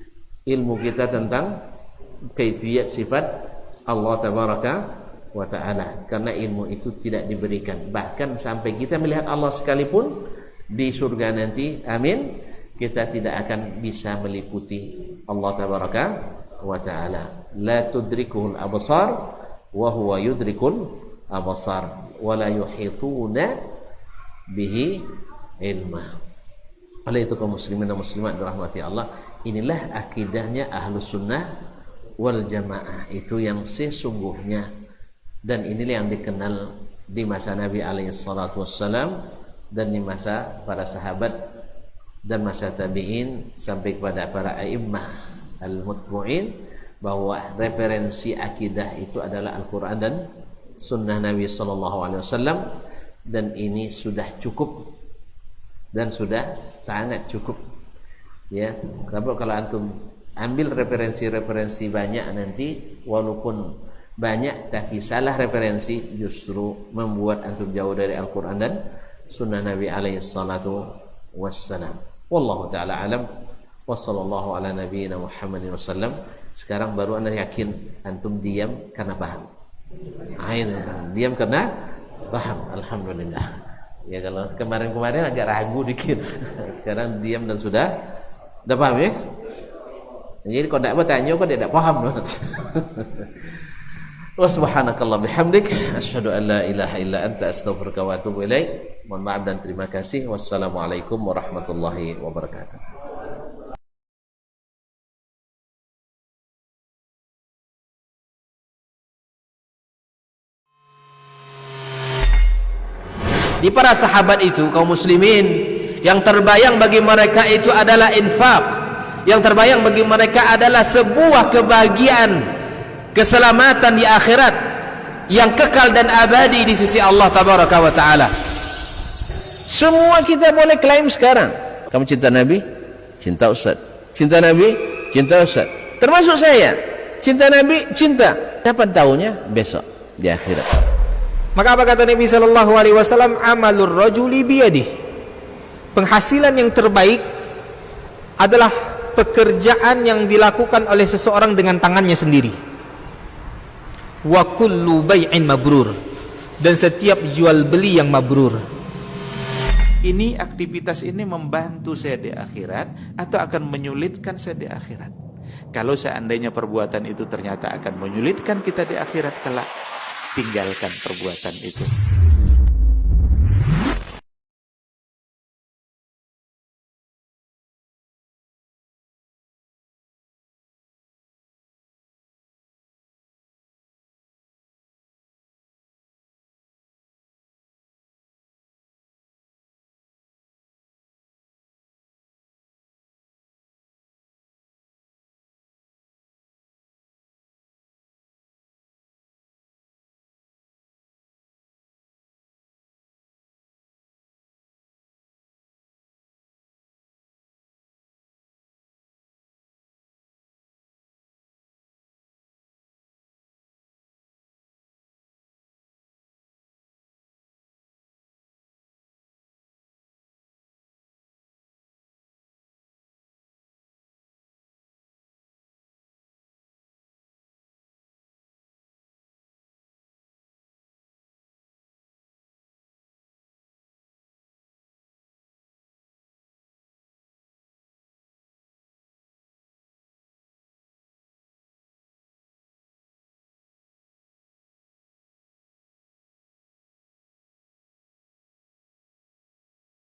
ilmu kita tentang kaifiyat sifat Allah Tabaraka wa Ta'ala, karena ilmu itu tidak diberikan. Bahkan sampai kita melihat Allah sekalipun di surga nanti, amin, kita tidak akan bisa meliputi Allah Tabaraka wa Ta'ala. La tudrikuhul absar wa huwa yudrikul absar wa la yuhituna bihi ilma. Oleh itu kaum muslimin dan muslimat dirahmati Allah, inilah akidahnya Ahlus Sunnah wal Jamaah, itu yang sesungguhnya, dan inilah yang dikenal di masa Nabi alaihi salatu wassalam dan di masa para sahabat dan masa tabi'in sampai kepada para a'immah al-mutbu'in, bahwa referensi akidah itu adalah Al-Quran dan Sunnah Nabi sallallahu alaihi wasallam, dan ini sudah cukup dan sudah sangat cukup ya. Kalau antum ambil referensi-referensi banyak, nanti walaupun banyak tapi salah referensi, justru membuat antum jauh dari Al-Quran dan Sunnah Nabi alaihi salatu wassalam. Wallahu ta'ala alam. Wassallallahu ala nabiyyina Muhammadin wasallam. Sekarang baru anda yakin antum diam karena paham. Diam karena paham. Alhamdulillah. Ya kalau kemarin-kemarin agak ragu dikit. Sekarang diam dan sudah paham ya. Jadi kalau tidak bertanya kok tidak paham. Wa subhanakallah bihamdik asyhadu an la ilaha illa anta astaghfiruka wa atubu ilaik. Mohon maaf dan terima kasih. Wassalamualaikum warahmatullahi wabarakatuh. Di para sahabat itu kaum muslimin, yang terbayang bagi mereka itu adalah infak, yang terbayang bagi mereka adalah sebuah kebahagiaan, keselamatan di akhirat yang kekal dan abadi di sisi Allah tabaraka wa taala. Semua kita boleh klaim sekarang. Kamu cinta Nabi? Cinta Ustaz. Cinta Nabi? Cinta Ustaz. Termasuk saya. Cinta Nabi? Cinta. Kapan tahunya? Besok di akhirat. Maka apa kata Nabi sallallahu alaihi wasallam? Amalur rajuli biyadih. Penghasilan yang terbaik adalah pekerjaan yang dilakukan oleh seseorang dengan tangannya sendiri. Wa kullu bai'in mabrur. Dan setiap jual beli yang mabrur. Ini aktivitas ini membantu saya di akhirat atau akan menyulitkan saya di akhirat. Kalau seandainya perbuatan itu ternyata akan menyulitkan kita di akhirat kelak, tinggalkan perbuatan itu.